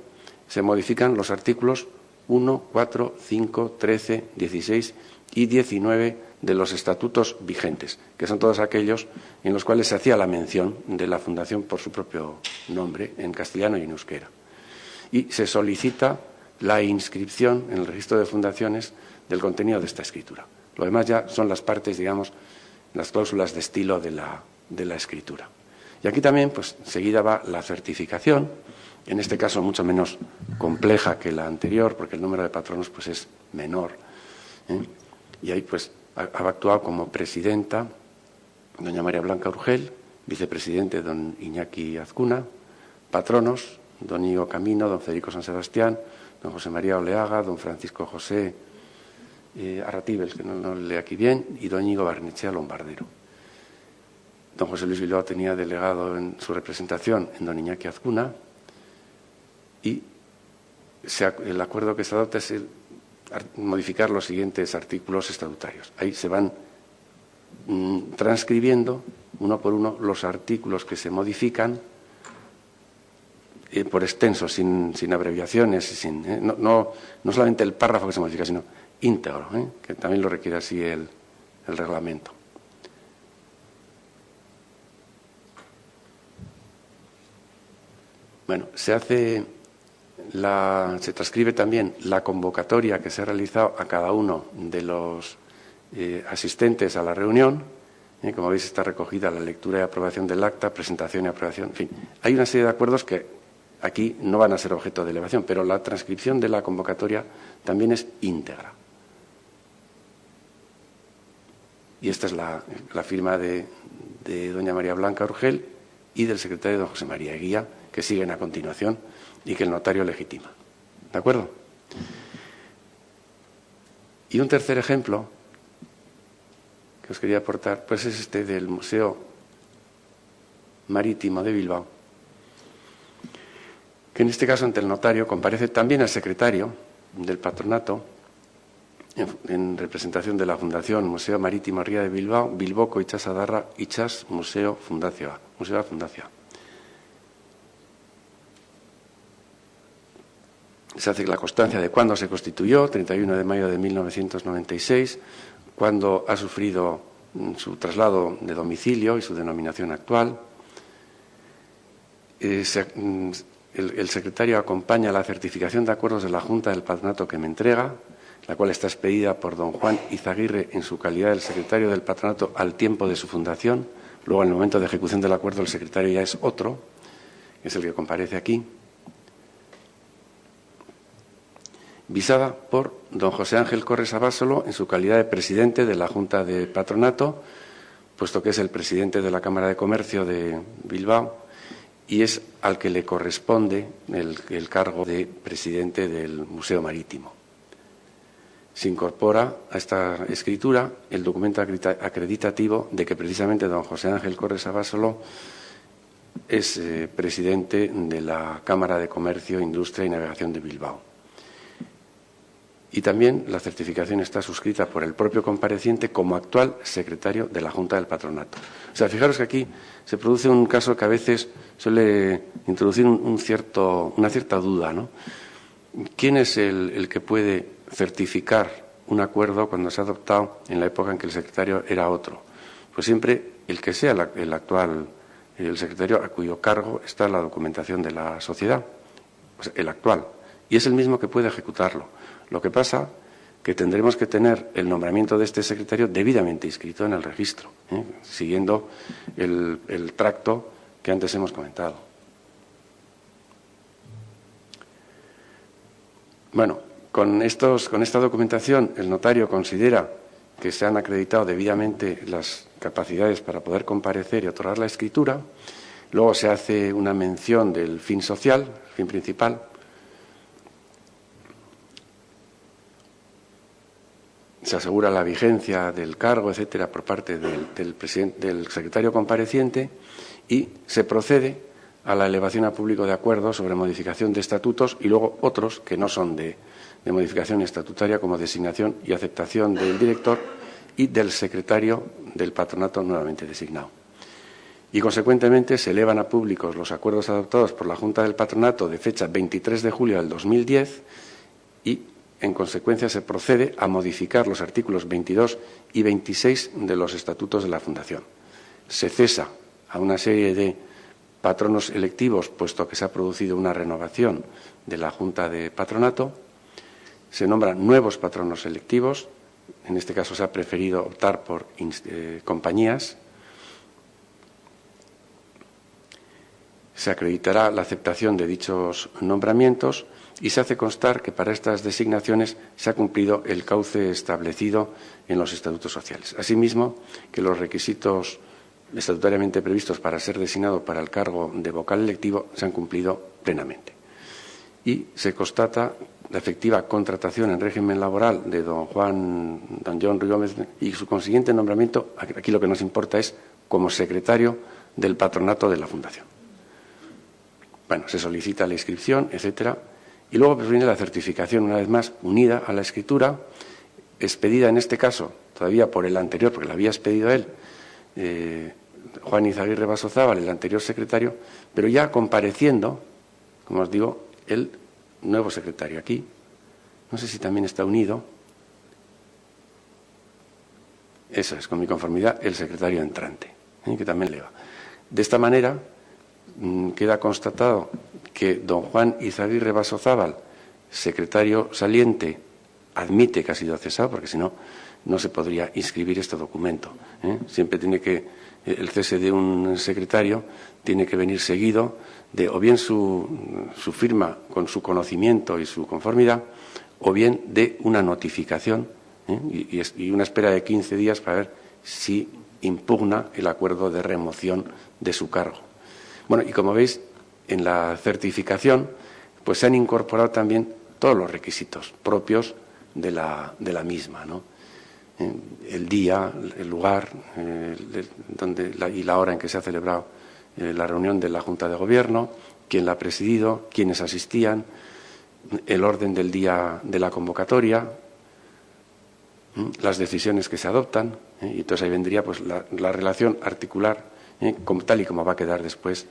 se modifican los artículos 1, 4, 5, 13, 16 y 19 de los estatutos vigentes, que son todos aquellos en los cuales se hacía la mención de la fundación por su propio nombre, en castellano y en euskera. Y se solicita la inscripción en el registro de fundaciones del contenido de esta escritura. Lo demás ya son las partes, digamos, las cláusulas de estilo de la escritura. Y aquí también, pues, seguida va la certificación, en este caso mucho menos compleja que la anterior, porque el número de patronos pues, es menor. Y ahí pues ha actuado como presidenta doña María Blanca Urgell, vicepresidente don Iñaki Azcuna, patronos don Íñigo Camino, don Federico San Sebastián, don José María Oleaga, don Francisco José Arratibel, que no lee aquí bien, y don Íñigo Barnechea Lombardero. Don José Luis Bilbao tenía delegado en su representación en don Iñaki Azcuna, y el acuerdo que se adopta es modificar los siguientes artículos estatutarios. Ahí se van transcribiendo uno por uno los artículos que se modifican por extenso, sin abreviaciones, no solamente el párrafo que se modifica, sino íntegro, que también lo requiere así el reglamento. Bueno, se transcribe también la convocatoria que se ha realizado a cada uno de los asistentes a la reunión. Como veis, está recogida la lectura y aprobación del acta, presentación y aprobación. En fin, hay una serie de acuerdos que aquí no van a ser objeto de elevación, pero la transcripción de la convocatoria también es íntegra. Y esta es la firma de doña María Blanca Urgell y del secretario don José María Eguía, que siguen a continuación y que el notario legitima. ¿De acuerdo? Y un tercer ejemplo que os quería aportar, pues es este del Museo Marítimo de Bilbao, que en este caso ante el notario comparece también el secretario del patronato en representación de la Fundación Museo Marítimo Ría de Bilbao, Bilboko Itxasadarra Itxas Museo Fundazioa. Se hace la constancia de cuándo se constituyó, 31 de mayo de 1996, cuándo ha sufrido su traslado de domicilio y su denominación actual. El secretario acompaña la certificación de acuerdos de la Junta del Patronato que me entrega, la cual está expedida por don Juan Izaguirre en su calidad del secretario del Patronato al tiempo de su fundación. Luego, en el momento de ejecución del acuerdo, el secretario ya es otro, es el que comparece aquí. Visada por don José Ángel Corres Abásolo en su calidad de presidente de la Junta de Patronato, puesto que es el presidente de la Cámara de Comercio de Bilbao y es al que le corresponde el cargo de presidente del Museo Marítimo. se incorpora a esta escritura el documento acreditativo de que precisamente don José Ángel Corres Abasolo es presidente de la Cámara de Comercio, Industria y Navegación de Bilbao. Y también la certificación está suscrita por el propio compareciente como actual secretario de la Junta del Patronato. O sea, fijaros que aquí se produce un caso que a veces suele introducir una cierta duda, ¿no? ¿Quién es el que puede certificar un acuerdo cuando se ha adoptado en la época en que el secretario era otro? Pues siempre el que sea el secretario a cuyo cargo está la documentación de la sociedad, pues el actual, y es el mismo que puede ejecutarlo. Lo que pasa que tendremos que tener el nombramiento de este secretario debidamente inscrito en el registro, siguiendo el tracto que antes hemos comentado. Bueno, con esta documentación el notario considera que se han acreditado debidamente las capacidades para poder comparecer y otorgar la escritura. Luego se hace una mención del fin social, fin principal. Se asegura la vigencia del cargo, etcétera, por parte del secretario compareciente y se procede a la elevación a público de acuerdos sobre modificación de estatutos y luego otros que no son de modificación estatutaria, como designación y aceptación del director y del secretario del patronato nuevamente designado. Y, consecuentemente, se elevan a públicos los acuerdos adoptados por la Junta del Patronato de fecha 23 de julio del 2010 y, en consecuencia, se procede a modificar los artículos 22 y 26 de los estatutos de la Fundación. Se cesa a una serie de patronos electivos, puesto que se ha producido una renovación de la Junta de Patronato. Se nombran nuevos patronos electivos. En este caso se ha preferido optar por compañías. Se acreditará la aceptación de dichos nombramientos y se hace constar que para estas designaciones se ha cumplido el cauce establecido en los estatutos sociales. Asimismo, que los requisitos estatutariamente previstos para ser designado para el cargo de vocal electivo se han cumplido plenamente. Y se constata la efectiva contratación en régimen laboral de don John Ruiz Gómez y su consiguiente nombramiento, aquí lo que nos importa es como secretario del patronato de la Fundación. Bueno, se solicita la inscripción, etcétera. Y luego pues viene la certificación, una vez más, unida a la escritura, expedida en este caso, todavía por el anterior, porque la había expedido él, Juan Izaguirre Basozábal, el anterior secretario, pero ya compareciendo, como os digo, el nuevo secretario aquí. No sé si también está unido. Eso es, con mi conformidad, el secretario entrante, que también le va. De esta manera queda constatado que don Juan Izaguirre Basozábal, secretario saliente, admite que ha sido cesado, porque si no, no se podría inscribir este documento. Siempre tiene que, el cese de un secretario tiene que venir seguido de o bien su firma con su conocimiento y su conformidad, o bien de una notificación y una espera de 15 días para ver si impugna el acuerdo de remoción de su cargo. Bueno, y como veis, en la certificación pues se han incorporado también todos los requisitos propios de la misma, ¿no? El día, el lugar y la hora en que se ha celebrado la reunión de la Junta de Gobierno, quién la ha presidido, quiénes asistían, el orden del día de la convocatoria, las decisiones que se adoptan, y entonces ahí vendría pues la relación articular, tal y como va a quedar después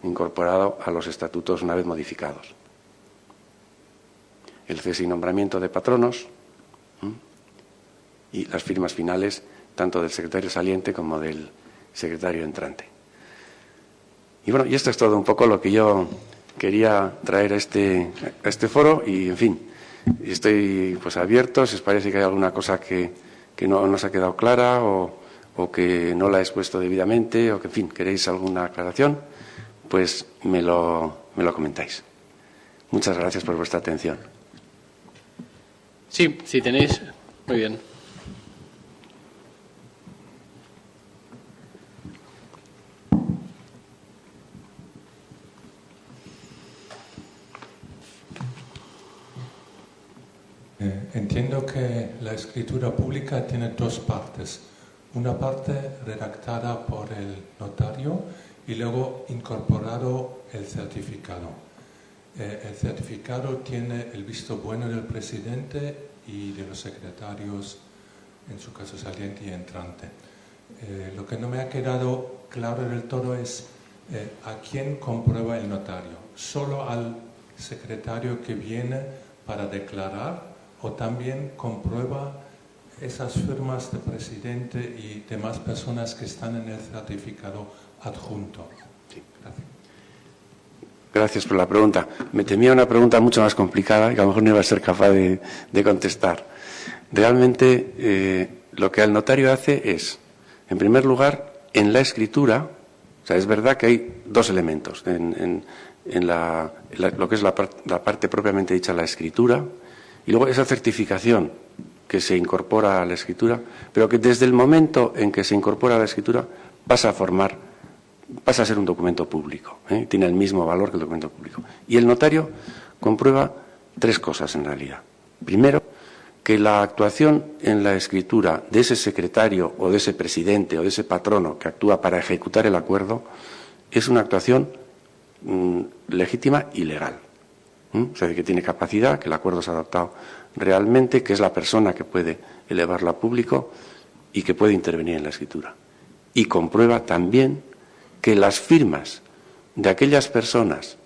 incorporado a los estatutos una vez modificados. El cese y nombramiento de patronos y las firmas finales tanto del secretario saliente como del secretario entrante. Y bueno, y esto es todo un poco lo que yo quería traer a este foro y, en fin, estoy pues abierto, si os parece que hay alguna cosa que no nos ha quedado clara o que no la he expuesto debidamente o que, en fin, queréis alguna aclaración, pues me lo comentáis. Muchas gracias por vuestra atención. Sí, si tenéis. Muy bien. Entiendo que la escritura pública tiene dos partes. Una parte redactada por el notario y luego incorporado el certificado. El certificado tiene el visto bueno del presidente y de los secretarios, en su caso saliente y entrante. Lo que no me ha quedado claro del todo es a quién comprueba el notario. ¿Solo al secretario que viene para declarar o también comprueba esas firmas de presidente y demás personas que están en el certificado adjunto? Sí. Gracias. Gracias por la pregunta. Me temía una pregunta mucho más complicada y que a lo mejor no iba a ser capaz de contestar. Realmente, lo que el notario hace es, en primer lugar, en la escritura, o sea, es verdad que hay dos elementos, en lo que es la parte propiamente dicha, la escritura, y luego esa certificación que se incorpora a la escritura, pero que desde el momento en que se incorpora a la escritura pasa a ser un documento público, tiene el mismo valor que el documento público. Y el notario comprueba tres cosas en realidad. Primero, que la actuación en la escritura de ese secretario o de ese presidente o de ese patrono que actúa para ejecutar el acuerdo es una actuación legítima y legal. O sea, que tiene capacidad, que el acuerdo se ha adoptado realmente, que es la persona que puede elevarlo a público y que puede intervenir en la escritura. Y comprueba también que las firmas de aquellas personas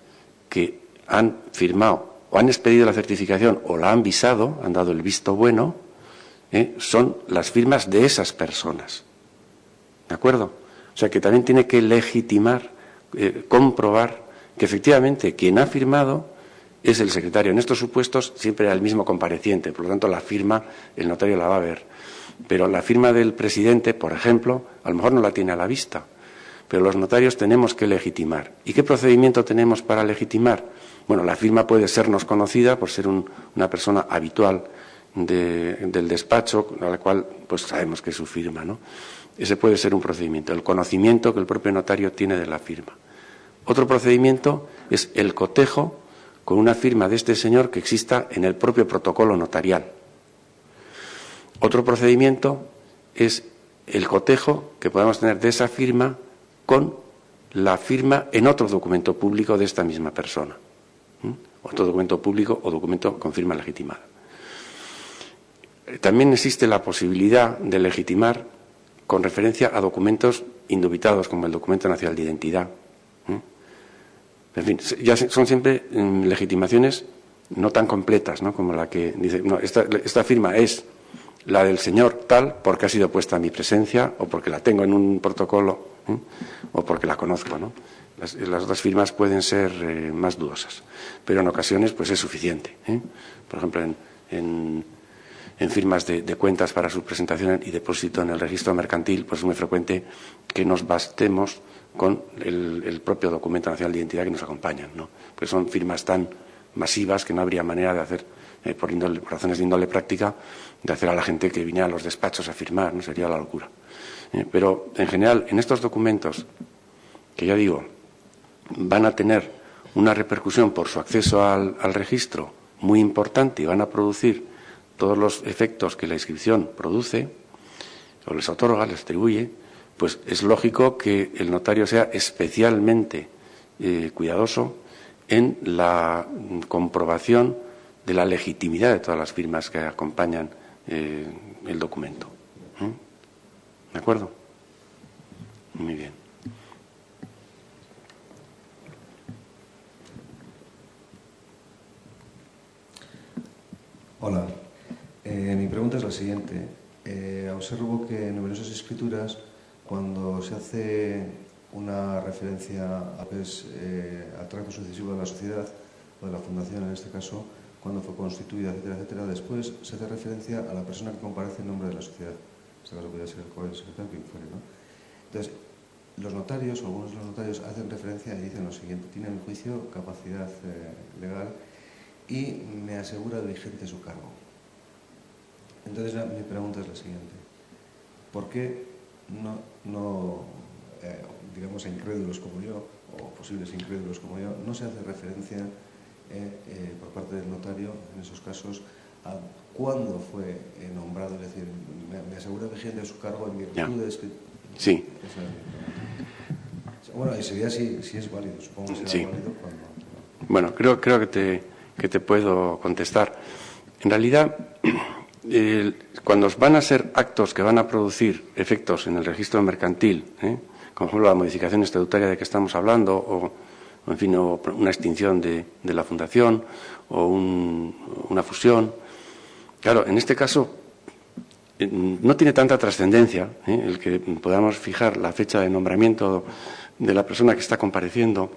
que han firmado o han expedido la certificación o la han visado, han dado el visto bueno, son las firmas de esas personas. ¿De acuerdo? O sea, que también tiene que legitimar, comprobar que efectivamente quien ha firmado es el secretario. En estos supuestos siempre era el mismo compareciente, por lo tanto la firma el notario la va a ver. Pero la firma del presidente, por ejemplo, a lo mejor no la tiene a la vista. Pero los notarios tenemos que legitimar. ¿Y qué procedimiento tenemos para legitimar? Bueno, la firma puede sernos conocida por ser una persona habitual del despacho, a la cual pues sabemos que es su firma, ¿no? Ese puede ser un procedimiento, el conocimiento que el propio notario tiene de la firma. Otro procedimiento es el cotejo con una firma de este señor que exista en el propio protocolo notarial. Otro procedimiento es el cotejo que podemos tener de esa firma con la firma en otro documento público de esta misma persona. Otro documento público o documento con firma legitimada. También existe la posibilidad de legitimar con referencia a documentos indubitados, como el documento nacional de identidad. En fin, ya son siempre legitimaciones no tan completas, ¿no? Como la que dice, no, esta firma es la del señor tal porque ha sido puesta en mi presencia o porque la tengo en un protocolo o porque la conozco, ¿no? Las otras firmas pueden ser más dudosas, pero en ocasiones pues es suficiente. Por ejemplo, en firmas de cuentas para su presentación y depósito en el registro mercantil, pues es muy frecuente que nos bastemos con el propio documento nacional de identidad que nos acompañan, ¿no? Pues son firmas tan masivas que no habría manera de hacer, por razones de índole práctica, de hacer a la gente que viniera a los despachos a firmar, ¿no? Sería la locura. Pero, en general, en estos documentos, que ya digo, van a tener una repercusión por su acceso al registro muy importante y van a producir todos los efectos que la inscripción produce, o les otorga, les atribuye, pues es lógico que el notario sea especialmente cuidadoso en la comprobación de la legitimidad de todas las firmas que acompañan el documento. ¿De acuerdo? Muy bien. Hola. Mi pregunta es la siguiente. Observo que en numerosas escrituras, cuando se hace una referencia al tracto sucesivo de la sociedad, o de la fundación en este caso, cuando fue constituida, etcétera, etcétera, después se hace referencia a la persona que comparece en nombre de la sociedad. En este caso podría ser el secretario, quien fuere, ¿no? Entonces, los notarios, o algunos de los notarios, hacen referencia y dicen lo siguiente: tiene en juicio capacidad legal y me asegura vigente su cargo. Entonces, mi pregunta es la siguiente: ¿por qué digamos, incrédulos como yo, o posibles incrédulos como yo, no se hace referencia por parte del notario, en esos casos, cuándo fue nombrado, es decir, me asegura vigente de su cargo en virtud de que... Sí. Bueno, y sería si es válido, supongo que será válido cuando... Bueno, creo que te puedo contestar. En realidad, cuando van a ser actos que van a producir efectos en el registro mercantil, como por ejemplo la modificación estatutaria de que estamos hablando, o en fin, o una extinción de la fundación, o una fusión, claro, en este caso no tiene tanta trascendencia el que podamos fijar la fecha de nombramiento de la persona que está compareciendo,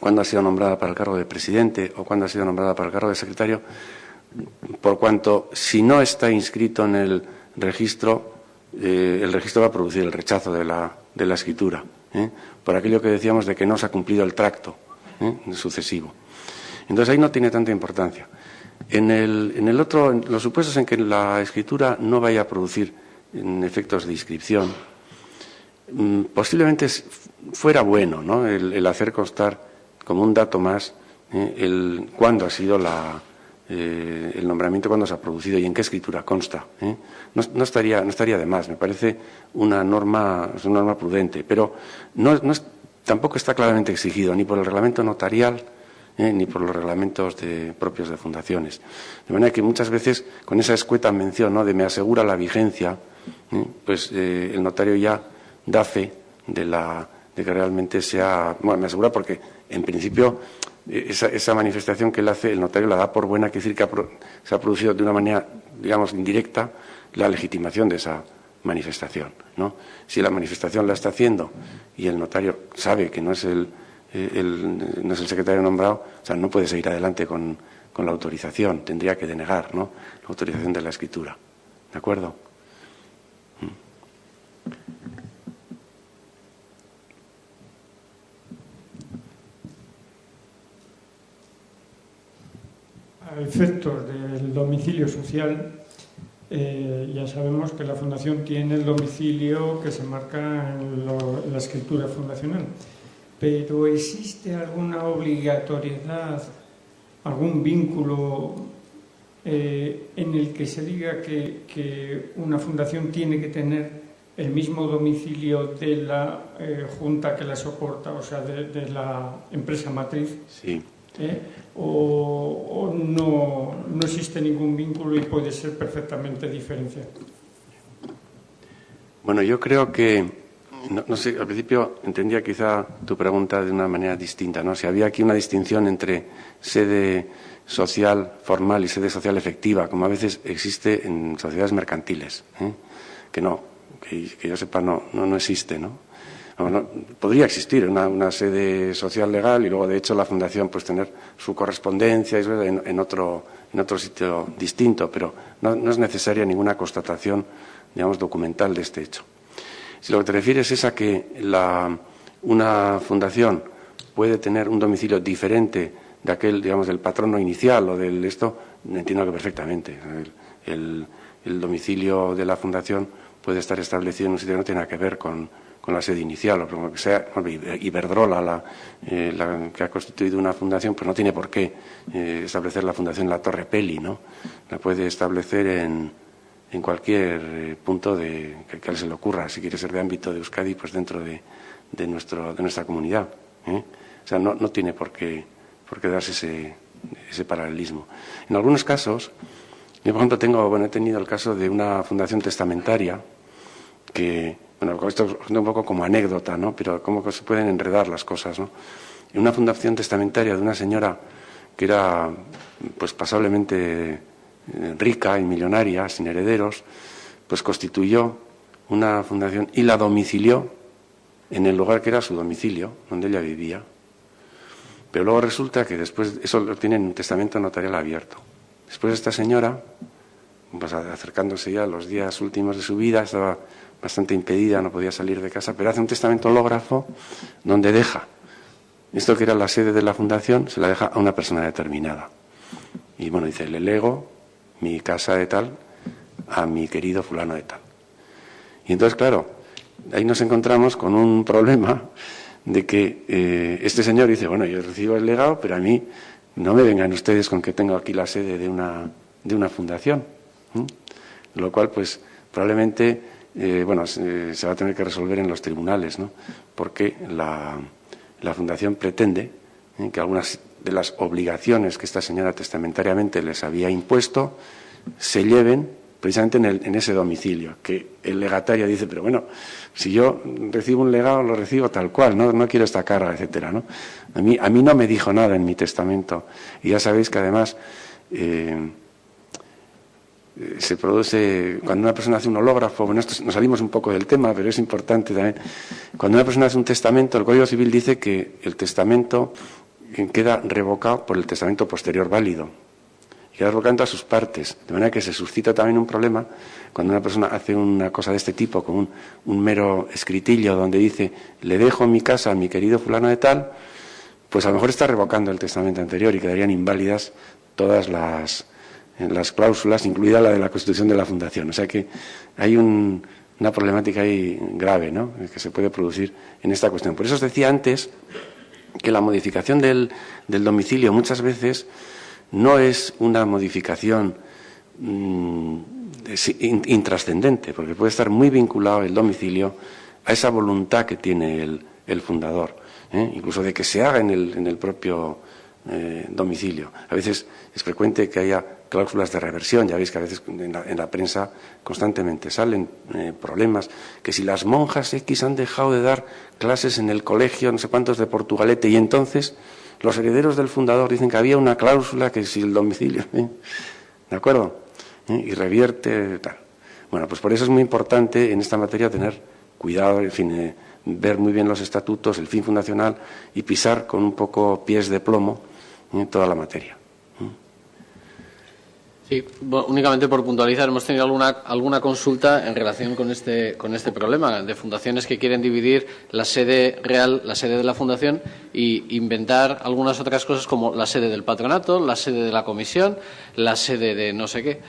cuándo ha sido nombrada para el cargo de presidente o cuándo ha sido nombrada para el cargo de secretario, por cuanto si no está inscrito en el registro va a producir el rechazo de la escritura, por aquello que decíamos de que no se ha cumplido el tracto sucesivo. Entonces ahí no tiene tanta importancia. En los supuestos en que la escritura no vaya a producir efectos de inscripción, posiblemente fuera bueno, ¿no?, el hacer constar como un dato más cuándo ha sido el nombramiento, cuándo se ha producido y en qué escritura consta. No estaría de más, me parece una norma prudente, pero tampoco está claramente exigido ni por el reglamento notarial ni por los reglamentos propios de fundaciones. De manera que muchas veces con esa escueta mención, ¿no?, de me asegura la vigencia, pues el notario ya da fe de que realmente sea... Bueno, me asegura porque en principio esa manifestación que él hace, el notario la da por buena, quiere decir que se ha producido de una manera, digamos, indirecta la legitimación de esa manifestación, ¿no? Si la manifestación la está haciendo y el notario sabe que no es el secretario nombrado, o sea, no puede seguir adelante con la autorización, tendría que denegar, ¿no?, la autorización de la escritura. ¿De acuerdo? A efectos del domicilio social, ya sabemos que la Fundación tiene el domicilio que se marca en la escritura fundacional. Pero ¿existe alguna obligatoriedad, algún vínculo en el que se diga que una fundación tiene que tener el mismo domicilio de la junta que la soporta, o sea, de la empresa matriz? Sí. ¿O no existe ningún vínculo y puede ser perfectamente diferenciado? Bueno, yo creo que... No sé, al principio entendía quizá tu pregunta de una manera distinta, ¿no? Si había aquí una distinción entre sede social formal y sede social efectiva, como a veces existe en sociedades mercantiles, que no, que yo sepa no existe, ¿no? Podría existir una sede social legal y luego, de hecho, la fundación pues tener su correspondencia en otro sitio distinto, pero no es necesaria ninguna constatación, digamos, documental de este hecho. Si lo que te refieres es a que una fundación puede tener un domicilio diferente de aquel, digamos, del patrono inicial o del esto, entiendo que perfectamente. El domicilio de la fundación puede estar establecido en un sitio que no tiene nada que ver con la sede inicial, o como que sea. Iberdrola, que ha constituido una fundación, pues no tiene por qué establecer la fundación en la Torre Peli, ¿no? La puede establecer en cualquier punto que se le ocurra, si quiere ser de ámbito de Euskadi, pues dentro de nuestra comunidad. O sea, no tiene por qué darse ese paralelismo. En algunos casos, yo por ejemplo he tenido el caso de una fundación testamentaria que, bueno, esto es un poco como anécdota, ¿no?, pero cómo se pueden enredar las cosas, ¿no? En una fundación testamentaria de una señora que era pues pasablemente rica y millonaria, sin herederos, pues constituyó una fundación y la domicilió en el lugar que era su domicilio, donde ella vivía. Pero luego resulta que después, eso lo tiene en un testamento notarial abierto. Después esta señora, pues acercándose ya a los días últimos de su vida, estaba bastante impedida, no podía salir de casa, pero hace un testamento hológrafo donde deja esto que era la sede de la fundación, se la deja a una persona determinada. Y bueno, dice, le lego mi casa de tal a mi querido fulano de tal. Y entonces, claro, ahí nos encontramos con un problema de que este señor dice, bueno, yo recibo el legado, pero a mí no me vengan ustedes con que tengo aquí la sede de una de una fundación. Lo cual, pues, probablemente, se va a tener que resolver en los tribunales, ¿no? Porque la fundación pretende que algunas de las obligaciones que esta señora testamentariamente les había impuesto se lleven precisamente en ese domicilio, que el legatario dice, pero bueno, si yo recibo un legado, lo recibo tal cual, no quiero esta carga, etcétera, ¿no? A mí no me dijo nada en mi testamento. Y ya sabéis que además se produce, cuando una persona hace un hológrafo, bueno, esto nos salimos un poco del tema, pero es importante también, cuando una persona hace un testamento, el Código Civil dice que el testamento queda revocado por el testamento posterior válido, y queda revocado en todas sus partes, de manera que se suscita también un problema cuando una persona hace una cosa de este tipo, con un mero escritillo donde dice, le dejo mi casa a mi querido fulano de tal, pues a lo mejor está revocando el testamento anterior y quedarían inválidas todas las cláusulas, incluida la de la constitución de la fundación. O sea que hay una problemática ahí grave, ¿no?, que se puede producir en esta cuestión. Por eso os decía antes que la modificación del domicilio muchas veces no es una modificación intrascendente, porque puede estar muy vinculado el domicilio a esa voluntad que tiene el fundador, incluso de que se haga en el propio domicilio. A veces es frecuente que haya cláusulas de reversión. Ya veis que a veces en la prensa constantemente salen problemas, que si las monjas X han dejado de dar clases en el colegio no sé cuántos de Portugalete, y entonces los herederos del fundador dicen que había una cláusula que si el domicilio, ¿de acuerdo? Y revierte tal. Bueno, pues por eso es muy importante en esta materia tener cuidado, en fin, ver muy bien los estatutos, el fin fundacional, y pisar con un poco pies de plomo toda la materia. Sí, bueno, únicamente por puntualizar, hemos tenido alguna consulta en relación con este problema de fundaciones que quieren dividir la sede real, la sede de la fundación, y inventar algunas otras cosas como la sede del patronato, la sede de la comisión, la sede de no sé qué.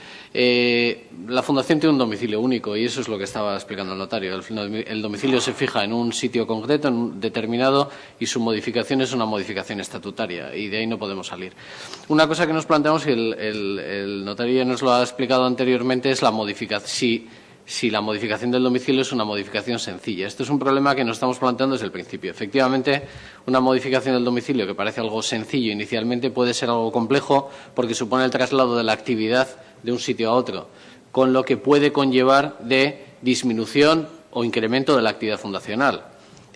La fundación tiene un domicilio único y eso es lo que estaba explicando el notario. El domicilio se fija en un sitio concreto, en un determinado, y su modificación es una modificación estatutaria y de ahí no podemos salir. Una cosa que nos planteamos, y el notario ya nos lo ha explicado anteriormente, es la modificación. Si la modificación del domicilio es una modificación sencilla. Esto es un problema que nos estamos planteando desde el principio. Efectivamente, una modificación del domicilio que parece algo sencillo inicialmente puede ser algo complejo porque supone el traslado de la actividad de un sitio a otro, con lo que puede conllevar de disminución o incremento de la actividad fundacional.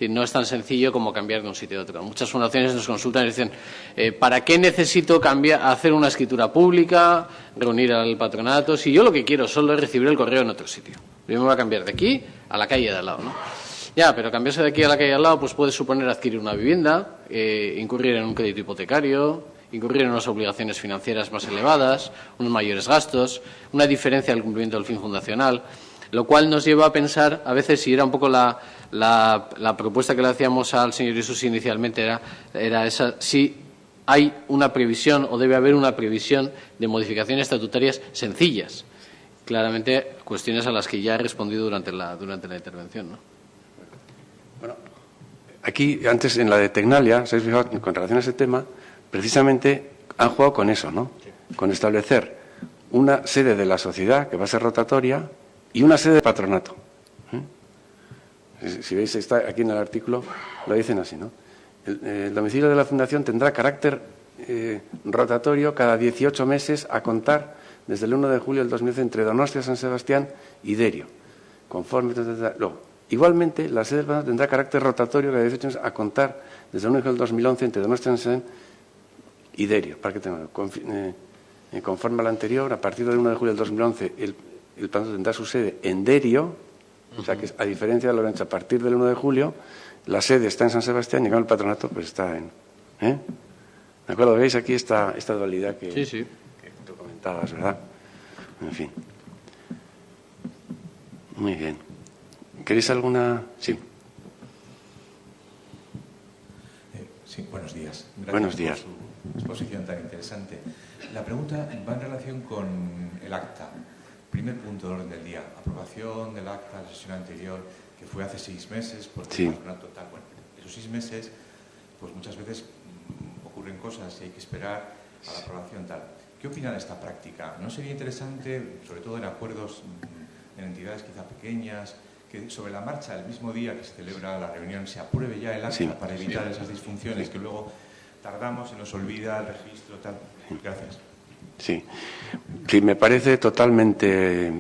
No es tan sencillo como cambiar de un sitio a otro. Muchas fundaciones nos consultan y dicen, ¿para qué necesito hacer una escritura pública, reunir al patronato? Si yo lo que quiero solo es recibir el correo en otro sitio. Yo me voy a cambiar de aquí a la calle de al lado, ¿no? Ya, pero cambiarse de aquí a la calle de al lado pues puede suponer adquirir una vivienda, incurrir en un crédito hipotecario, incurrir en unas obligaciones financieras más elevadas, unos mayores gastos, una diferencia del cumplimiento del fin fundacional, lo cual nos lleva a pensar, a veces, si era un poco la propuesta que le hacíamos al señor Jesús inicialmente, era esa, si hay una previsión o debe haber una previsión de modificaciones estatutarias sencillas. Claramente, cuestiones a las que ya he respondido durante la intervención, ¿no? Bueno, aquí, antes en la de Tecnalia, ¿os habéis fijado? Con relación a ese tema, precisamente han jugado con eso, ¿no? Con establecer una sede de la sociedad que va a ser rotatoria y una sede de patronato. Si veis, está aquí en el artículo, lo dicen así, ¿no? El domicilio de la fundación tendrá carácter rotatorio cada 18 meses a contar desde el 1 de julio del 2011 entre Donostia, San Sebastián y Derio. Conforme. Luego, igualmente, la sede del patronato tendrá carácter rotatorio cada 18 meses a contar desde el 1 de julio del 2011 entre Donostia, San Sebastián y Derio. Para que tengan, conforme al anterior, a partir del 1 de julio del 2011, el patronato tendrá su sede en Derio. O sea que, a diferencia de Lorenzo, a partir del 1 de julio, la sede está en San Sebastián y el patronato pues está en... ¿De acuerdo? ¿Veis aquí esta dualidad que tú comentabas, verdad? En fin. Muy bien. ¿Queréis alguna...? Sí. Sí, buenos días. Gracias buenos días. Por su exposición tan interesante. La pregunta va en relación con el acta. Primer punto de orden del día, aprobación del acta de la sesión anterior, que fue hace 6 meses, porque sí. El patronato tal. Bueno, esos 6 meses, pues muchas veces ocurren cosas y hay que esperar a la aprobación tal. ¿Qué opina de esta práctica? ¿No sería interesante, sobre todo en acuerdos en entidades quizá pequeñas, que sobre la marcha, el mismo día que se celebra la reunión, se apruebe ya el acta para evitar esas disfunciones que luego tardamos, se nos olvida el registro, tal? Gracias. Sí, me parece totalmente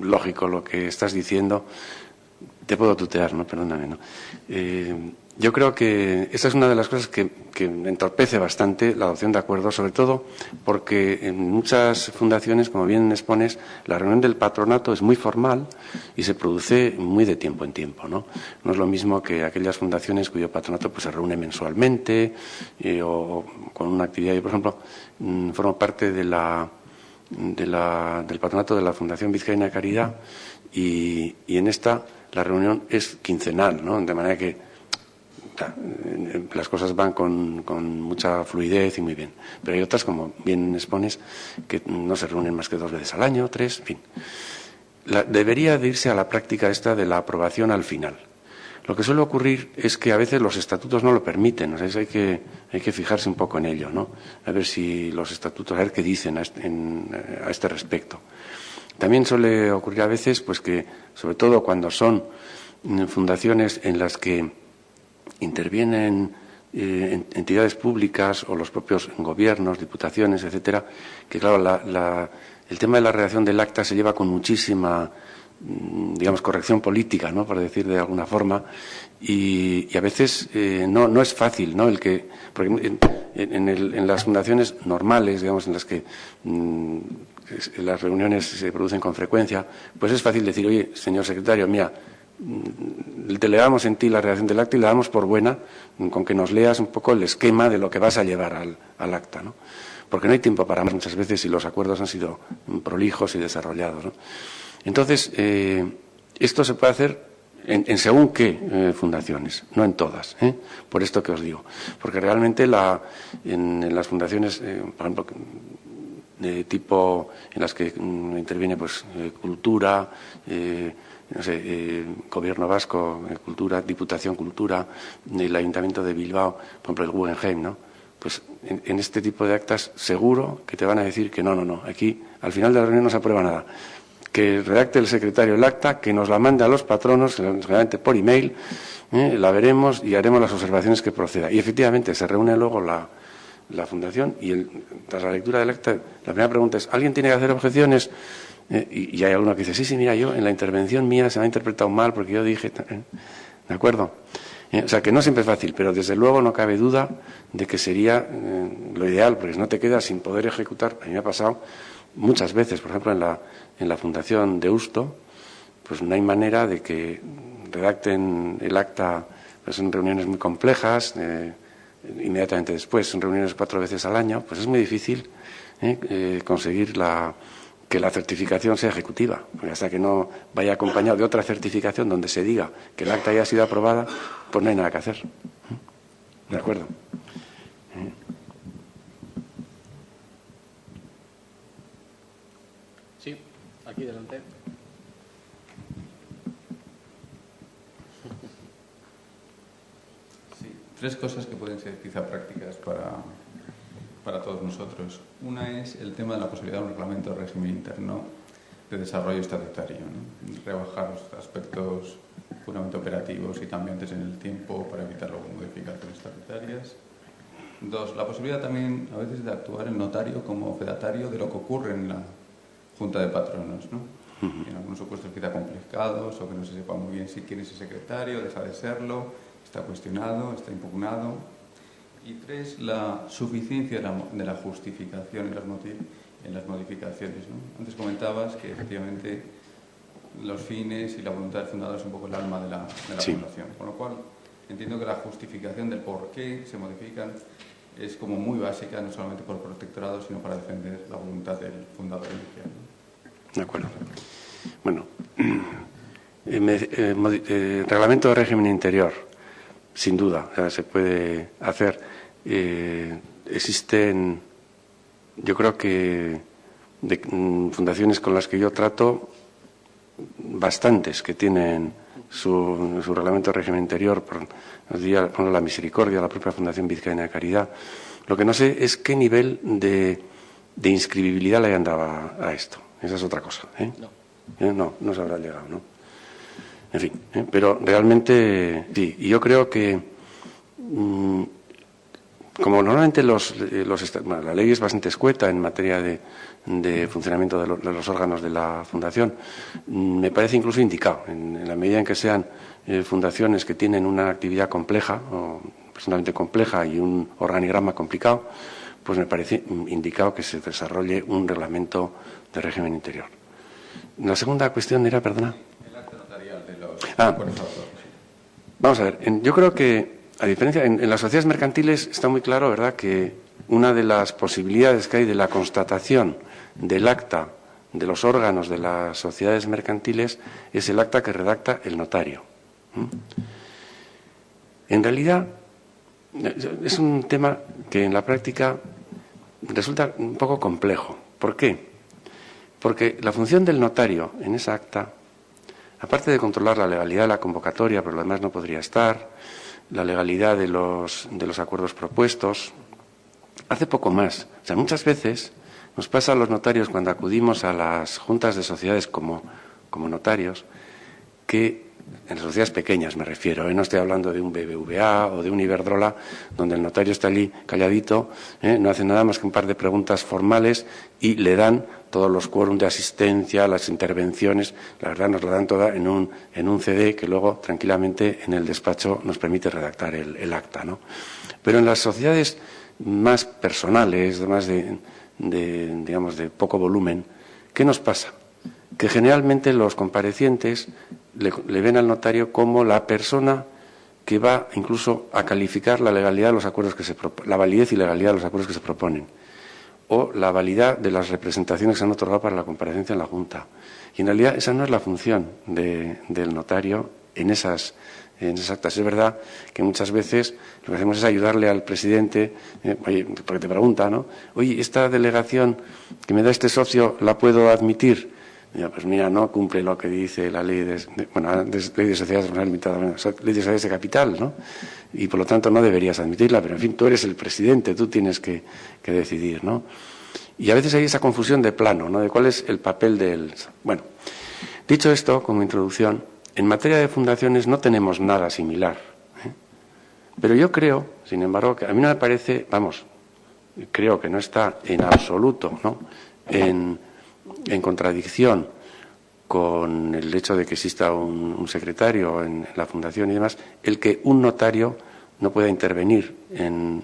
lógico lo que estás diciendo. Te puedo tutear, ¿no? Perdóname, ¿no? Yo creo que esta es una de las cosas que entorpece bastante la adopción de acuerdos, sobre todo porque en muchas fundaciones, como bien expones, la reunión del patronato es muy formal y se produce muy de tiempo en tiempo, ¿no? No es lo mismo que aquellas fundaciones cuyo patronato pues, se reúne mensualmente o con una actividad. Yo, por ejemplo, formo parte del patronato de la Fundación Vizcaína de Caridad y en esta la reunión es quincenal, ¿no? De manera que las cosas van con mucha fluidez y muy bien. Pero hay otras, como bien expones, que no se reúnen más que 2 veces al año, 3, en fin. Debería de irse a la práctica esta de la aprobación al final. Lo que suele ocurrir es que a veces los estatutos no lo permiten, o sea, hay que fijarse un poco en ello, ¿no? A ver si los estatutos, a ver qué dicen a este respecto. También suele ocurrir a veces, pues que, sobre todo cuando son fundaciones en las que intervienen entidades públicas o los propios gobiernos, diputaciones, etcétera, que claro, el tema de la redacción del acta se lleva con muchísima, digamos, corrección política, ¿no? Por decir de alguna forma, y a veces no es fácil, ¿no? Porque en las fundaciones normales, digamos, en las que las reuniones se producen con frecuencia, pues es fácil decir, oye, señor secretario, mira, te le damos en ti la redacción del acta y la damos por buena con que nos leas un poco el esquema de lo que vas a llevar al acta, ¿no? Porque no hay tiempo para más muchas veces y los acuerdos han sido prolijos y desarrollados, ¿no? Entonces, esto se puede hacer en según qué fundaciones, no en todas, por esto que os digo. Porque realmente en las fundaciones, por ejemplo, de tipo en las que interviene pues cultura, no sé, Gobierno Vasco, Cultura, Diputación Cultura, el Ayuntamiento de Bilbao, por ejemplo el Guggenheim, ¿no? Pues en este tipo de actas seguro que te van a decir que no, aquí al final de la reunión no se aprueba nada. Que redacte el secretario el acta, que nos la mande a los patronos, generalmente por email, la veremos y haremos las observaciones que proceda. Y efectivamente se reúne luego la fundación y tras la lectura del acta, la primera pregunta es, ¿alguien tiene que hacer objeciones? Y hay alguno que dice, sí, mira, yo en la intervención mía se me ha interpretado mal porque yo dije, ¿de acuerdo? O sea, que no siempre es fácil, pero desde luego no cabe duda de que sería lo ideal, porque no te quedas sin poder ejecutar. A mí me ha pasado muchas veces, por ejemplo, en la Fundación Deusto, pues no hay manera de que redacten el acta, pues son reuniones muy complejas, inmediatamente después, son reuniones 4 veces al año, pues es muy difícil conseguir que la certificación sea ejecutiva, porque hasta que no vaya acompañado de otra certificación donde se diga que el acta haya sido aprobada, pues no hay nada que hacer. ¿De acuerdo? Sí, aquí delante. Sí, 3 cosas que pueden ser quizá prácticas para todos nosotros. Una es el tema de la posibilidad de un reglamento de régimen interno de desarrollo estatutario, ¿no? Rebajar los aspectos puramente operativos y cambiantes en el tiempo para evitar luego modificaciones estatutarias. 2, la posibilidad también a veces de actuar el notario como fedatario de lo que ocurre en la Junta de Patronos, ¿no? En algunos supuestos quizá complicados o que no se sepa muy bien si quién es el secretario, deja de serlo, está cuestionado, está impugnado. Y 3, la suficiencia de la justificación en las modificaciones, ¿no? Antes comentabas que efectivamente los fines y la voluntad del fundador es un poco el alma de la fundación, con lo cual entiendo que la justificación del por qué se modifican es como muy básica, no solamente por el protectorado, sino para defender la voluntad del fundador inicial, ¿no? De acuerdo. Bueno, reglamento de régimen interior, sin duda, se puede hacer. Existen, yo creo que fundaciones con las que yo trato, bastantes que tienen su reglamento de régimen interior, por ejemplo, la Misericordia, la propia Fundación Vizcaína de Caridad. Lo que no sé es qué nivel de de inscribibilidad le hayan dado a esto. Esa es otra cosa. No se habrá llegado, ¿no? En fin, pero realmente sí. Y yo creo que, como normalmente la ley es bastante escueta en materia de funcionamiento de los órganos de la Fundación, me parece incluso indicado, en la medida en que sean fundaciones que tienen una actividad compleja, o personalmente compleja, y un organigrama complicado, pues me parece indicado que se desarrolle un reglamento de régimen interior. La segunda cuestión era, perdona. El acta notarial de los... Vamos a ver, yo creo que, a diferencia, en las sociedades mercantiles está muy claro, ¿verdad?, que una de las posibilidades que hay de la constatación del acta de los órganos de las sociedades mercantiles es el acta que redacta el notario. En realidad, es un tema que en la práctica resulta un poco complejo. ¿Por qué? Porque la función del notario en esa acta, aparte de controlar la legalidad de la convocatoria, pero lo demás no podría estar, la legalidad de los acuerdos propuestos, hace poco más. O sea, muchas veces nos pasa a los notarios cuando acudimos a las juntas de sociedades como notarios, que en las sociedades pequeñas me refiero, no estoy hablando de un BBVA o de un Iberdrola, donde el notario está allí calladito, no hace nada más que un par de preguntas formales y le dan todos los quórum de asistencia, las intervenciones, la verdad nos la dan toda en un CD que luego tranquilamente en el despacho nos permite redactar el acta, ¿no? Pero en las sociedades más personales, más digamos, de poco volumen, ¿qué nos pasa? Que generalmente los comparecientes le ven al notario como la persona que va incluso a calificar la legalidad de los acuerdos la validez y legalidad de los acuerdos que se proponen, o la validad de las representaciones que se han otorgado para la comparecencia en la Junta. Y en realidad esa no es la función del notario en esas actas. Es verdad que muchas veces lo que hacemos es ayudarle al presidente, oye, porque te pregunta, ¿no? Oye, ¿esta delegación que me da este socio la puedo admitir? Ya, pues mira, no cumple lo que dice la ley de ley de sociedades limitadas, ley de sociedades de capital, ¿no? Y por lo tanto no deberías admitirla, pero en fin, tú eres el presidente, tú tienes que decidir, ¿no? Y a veces hay esa confusión de plano, ¿no? De cuál es el papel del... Bueno, dicho esto, como introducción, en materia de fundaciones no tenemos nada similar, pero yo creo, sin embargo, que a mí no me parece, creo que no está en absoluto, ¿no?, en contradicción con el hecho de que exista un secretario en la fundación y demás, el que un notario no pueda intervenir en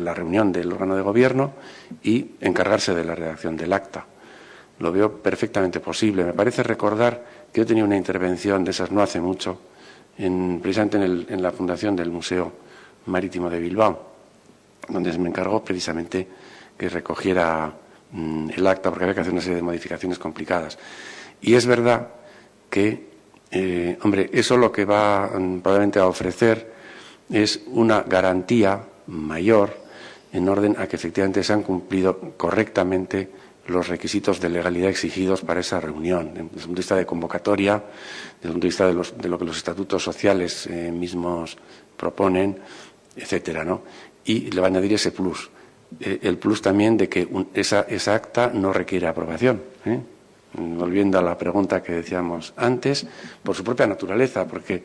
la reunión del órgano de gobierno y encargarse de la redacción del acta. Lo veo perfectamente posible. Me parece recordar que yo tenía una intervención de esas no hace mucho, precisamente en la fundación del Museo Marítimo de Bilbao, donde se me encargó precisamente que recogiera el acta, porque había que hacer una serie de modificaciones complicadas. Y es verdad que, eso lo que va probablemente a ofrecer es una garantía mayor en orden a que efectivamente se han cumplido correctamente los requisitos de legalidad exigidos para esa reunión, desde el punto de vista de convocatoria, desde el punto de vista de lo que los estatutos sociales mismos proponen, etcétera, ¿no? Y le va a añadir ese plus. El plus también de que esa acta no requiere aprobación, volviendo a la pregunta que decíamos antes, por su propia naturaleza, porque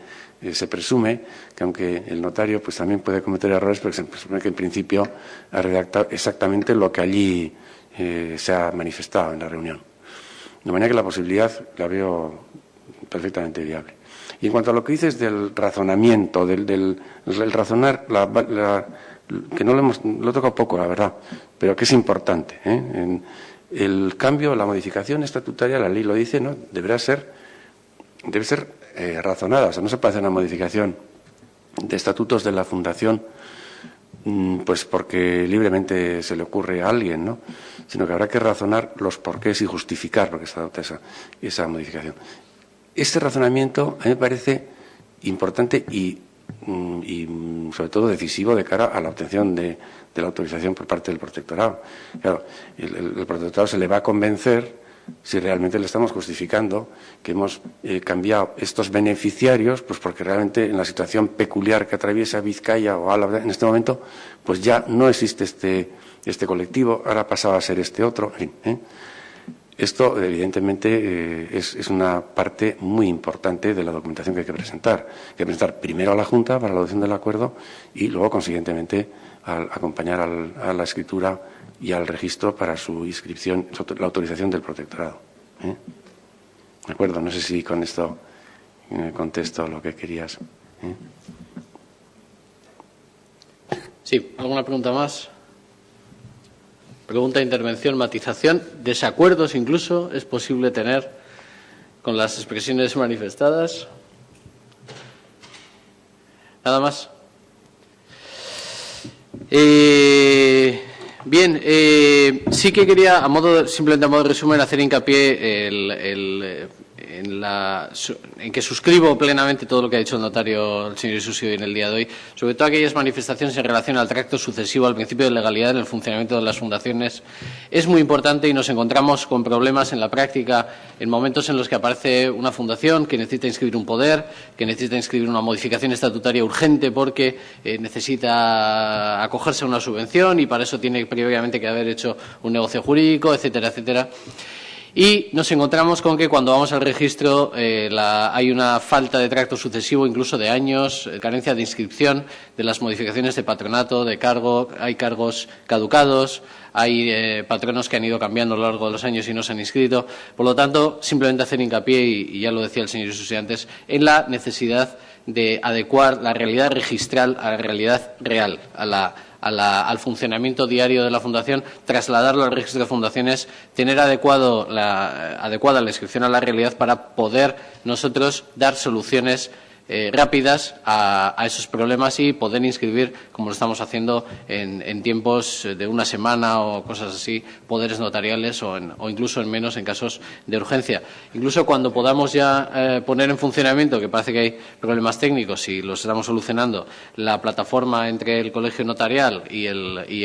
se presume que aunque el notario pues también puede cometer errores, pero se presume que en principio ha redactado exactamente lo que allí se ha manifestado en la reunión. De manera que la posibilidad la veo perfectamente viable. Y en cuanto a lo que dices del razonamiento, el razonar, que no lo he tocado poco, la verdad, pero que es importante, en el cambio, la modificación estatutaria, la ley lo dice, ¿no?, debe ser razonada. O sea, no se puede hacer una modificación de estatutos de la Fundación pues porque libremente se le ocurre a alguien, ¿no?, sino que habrá que razonar los porqués y justificar por qué se adopta esa modificación. Este razonamiento a mí me parece importante y sobre todo decisivo de cara a la obtención de la autorización por parte del protectorado. Claro, el protectorado se le va a convencer si realmente le estamos justificando que hemos cambiado estos beneficiarios, pues porque realmente en la situación peculiar que atraviesa Vizcaya o Álava en este momento, pues ya no existe este colectivo, ahora pasaba a ser este otro, en fin, Esto, evidentemente, es una parte muy importante de la documentación que hay que presentar. Hay que presentar primero a la Junta para la adopción del acuerdo y luego, consiguientemente, acompañar a la escritura y al registro para su inscripción, la autorización del protectorado. ¿De acuerdo? No sé si con esto contesto lo que querías. Sí, ¿alguna pregunta más? Pregunta, intervención, matización, desacuerdos incluso es posible tener con las expresiones manifestadas. Nada más. Bien, sí que quería, simplemente a modo de resumen, hacer hincapié en que suscribo plenamente todo lo que ha dicho el notario, el señor Isusi, en el día de hoy, sobre todo aquellas manifestaciones en relación al tracto sucesivo al principio de legalidad en el funcionamiento de las fundaciones. Es muy importante y nos encontramos con problemas en la práctica en momentos en los que aparece una fundación que necesita inscribir un poder, que necesita inscribir una modificación estatutaria urgente porque necesita acogerse a una subvención y para eso tiene previamente que haber hecho un negocio jurídico, etcétera, etcétera. Y nos encontramos con que cuando vamos al registro hay una falta de tracto sucesivo, incluso de años, carencia de inscripción de las modificaciones de patronato, de cargo, hay cargos caducados, hay patronos que han ido cambiando a lo largo de los años y no se han inscrito. Por lo tanto, simplemente hacer hincapié, y ya lo decía el señor Isusi antes, en la necesidad de adecuar la realidad registral a la realidad real, al funcionamiento diario de la Fundación, trasladarlo al registro de fundaciones, tener adecuada la inscripción a la realidad para poder nosotros dar soluciones rápidas a esos problemas y poder inscribir, como lo estamos haciendo en tiempos de una semana o cosas así, poderes notariales o incluso en menos en casos de urgencia. Incluso cuando podamos ya poner en funcionamiento, que parece que hay problemas técnicos y los estamos solucionando, la plataforma entre el colegio notarial y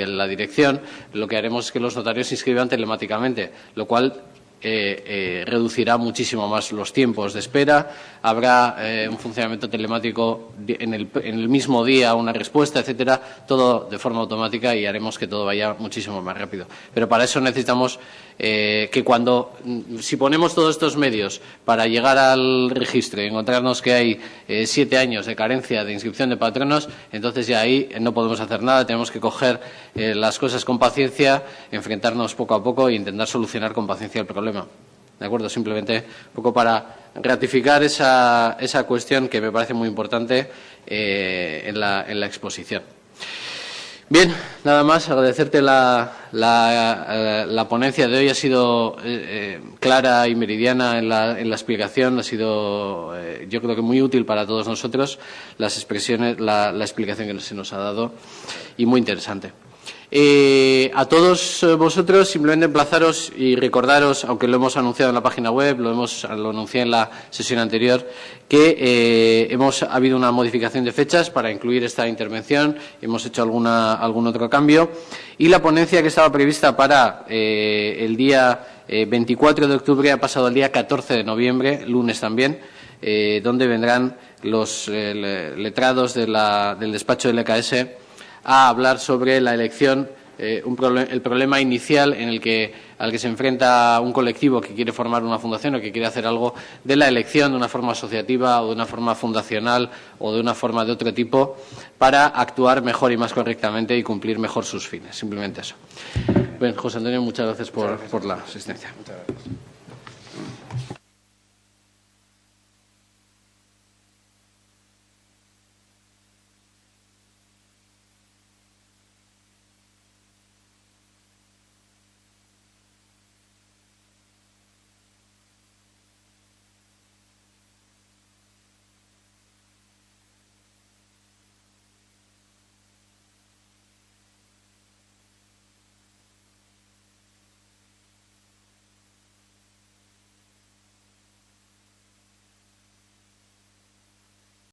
la dirección, lo que haremos es que los notarios se inscriban telemáticamente, lo cual reducirá muchísimo más los tiempos de espera, habrá un funcionamiento telemático en el mismo día, una respuesta, etcétera, todo de forma automática y haremos que todo vaya muchísimo más rápido. Pero para eso necesitamos que si ponemos todos estos medios para llegar al registro y encontrarnos que hay 7 años de carencia de inscripción de patronos, entonces ya ahí no podemos hacer nada, tenemos que coger las cosas con paciencia, enfrentarnos poco a poco e intentar solucionar con paciencia el problema. ¿De acuerdo? Simplemente un poco para ratificar esa cuestión que me parece muy importante en la exposición. Bien, nada más, agradecerte la ponencia de hoy. Ha sido clara y meridiana en la explicación, ha sido yo creo que muy útil para todos nosotros las expresiones, la explicación que se nos ha dado y muy interesante. A todos vosotros simplemente emplazaros y recordaros, aunque lo hemos anunciado en la página web, lo anuncié en la sesión anterior, que ha habido una modificación de fechas para incluir esta intervención, hemos hecho algún otro cambio y la ponencia que estaba prevista para el día 24 de octubre ha pasado al día 14 de noviembre, lunes también, donde vendrán los letrados del despacho del EKS a hablar sobre la elección, el problema inicial al que se enfrenta un colectivo que quiere formar una fundación o que quiere hacer algo, de la elección de una forma asociativa o de una forma fundacional o de una forma de otro tipo para actuar mejor y más correctamente y cumplir mejor sus fines. Simplemente eso. Bien, José Antonio, muchas gracias por la asistencia. Muchas gracias.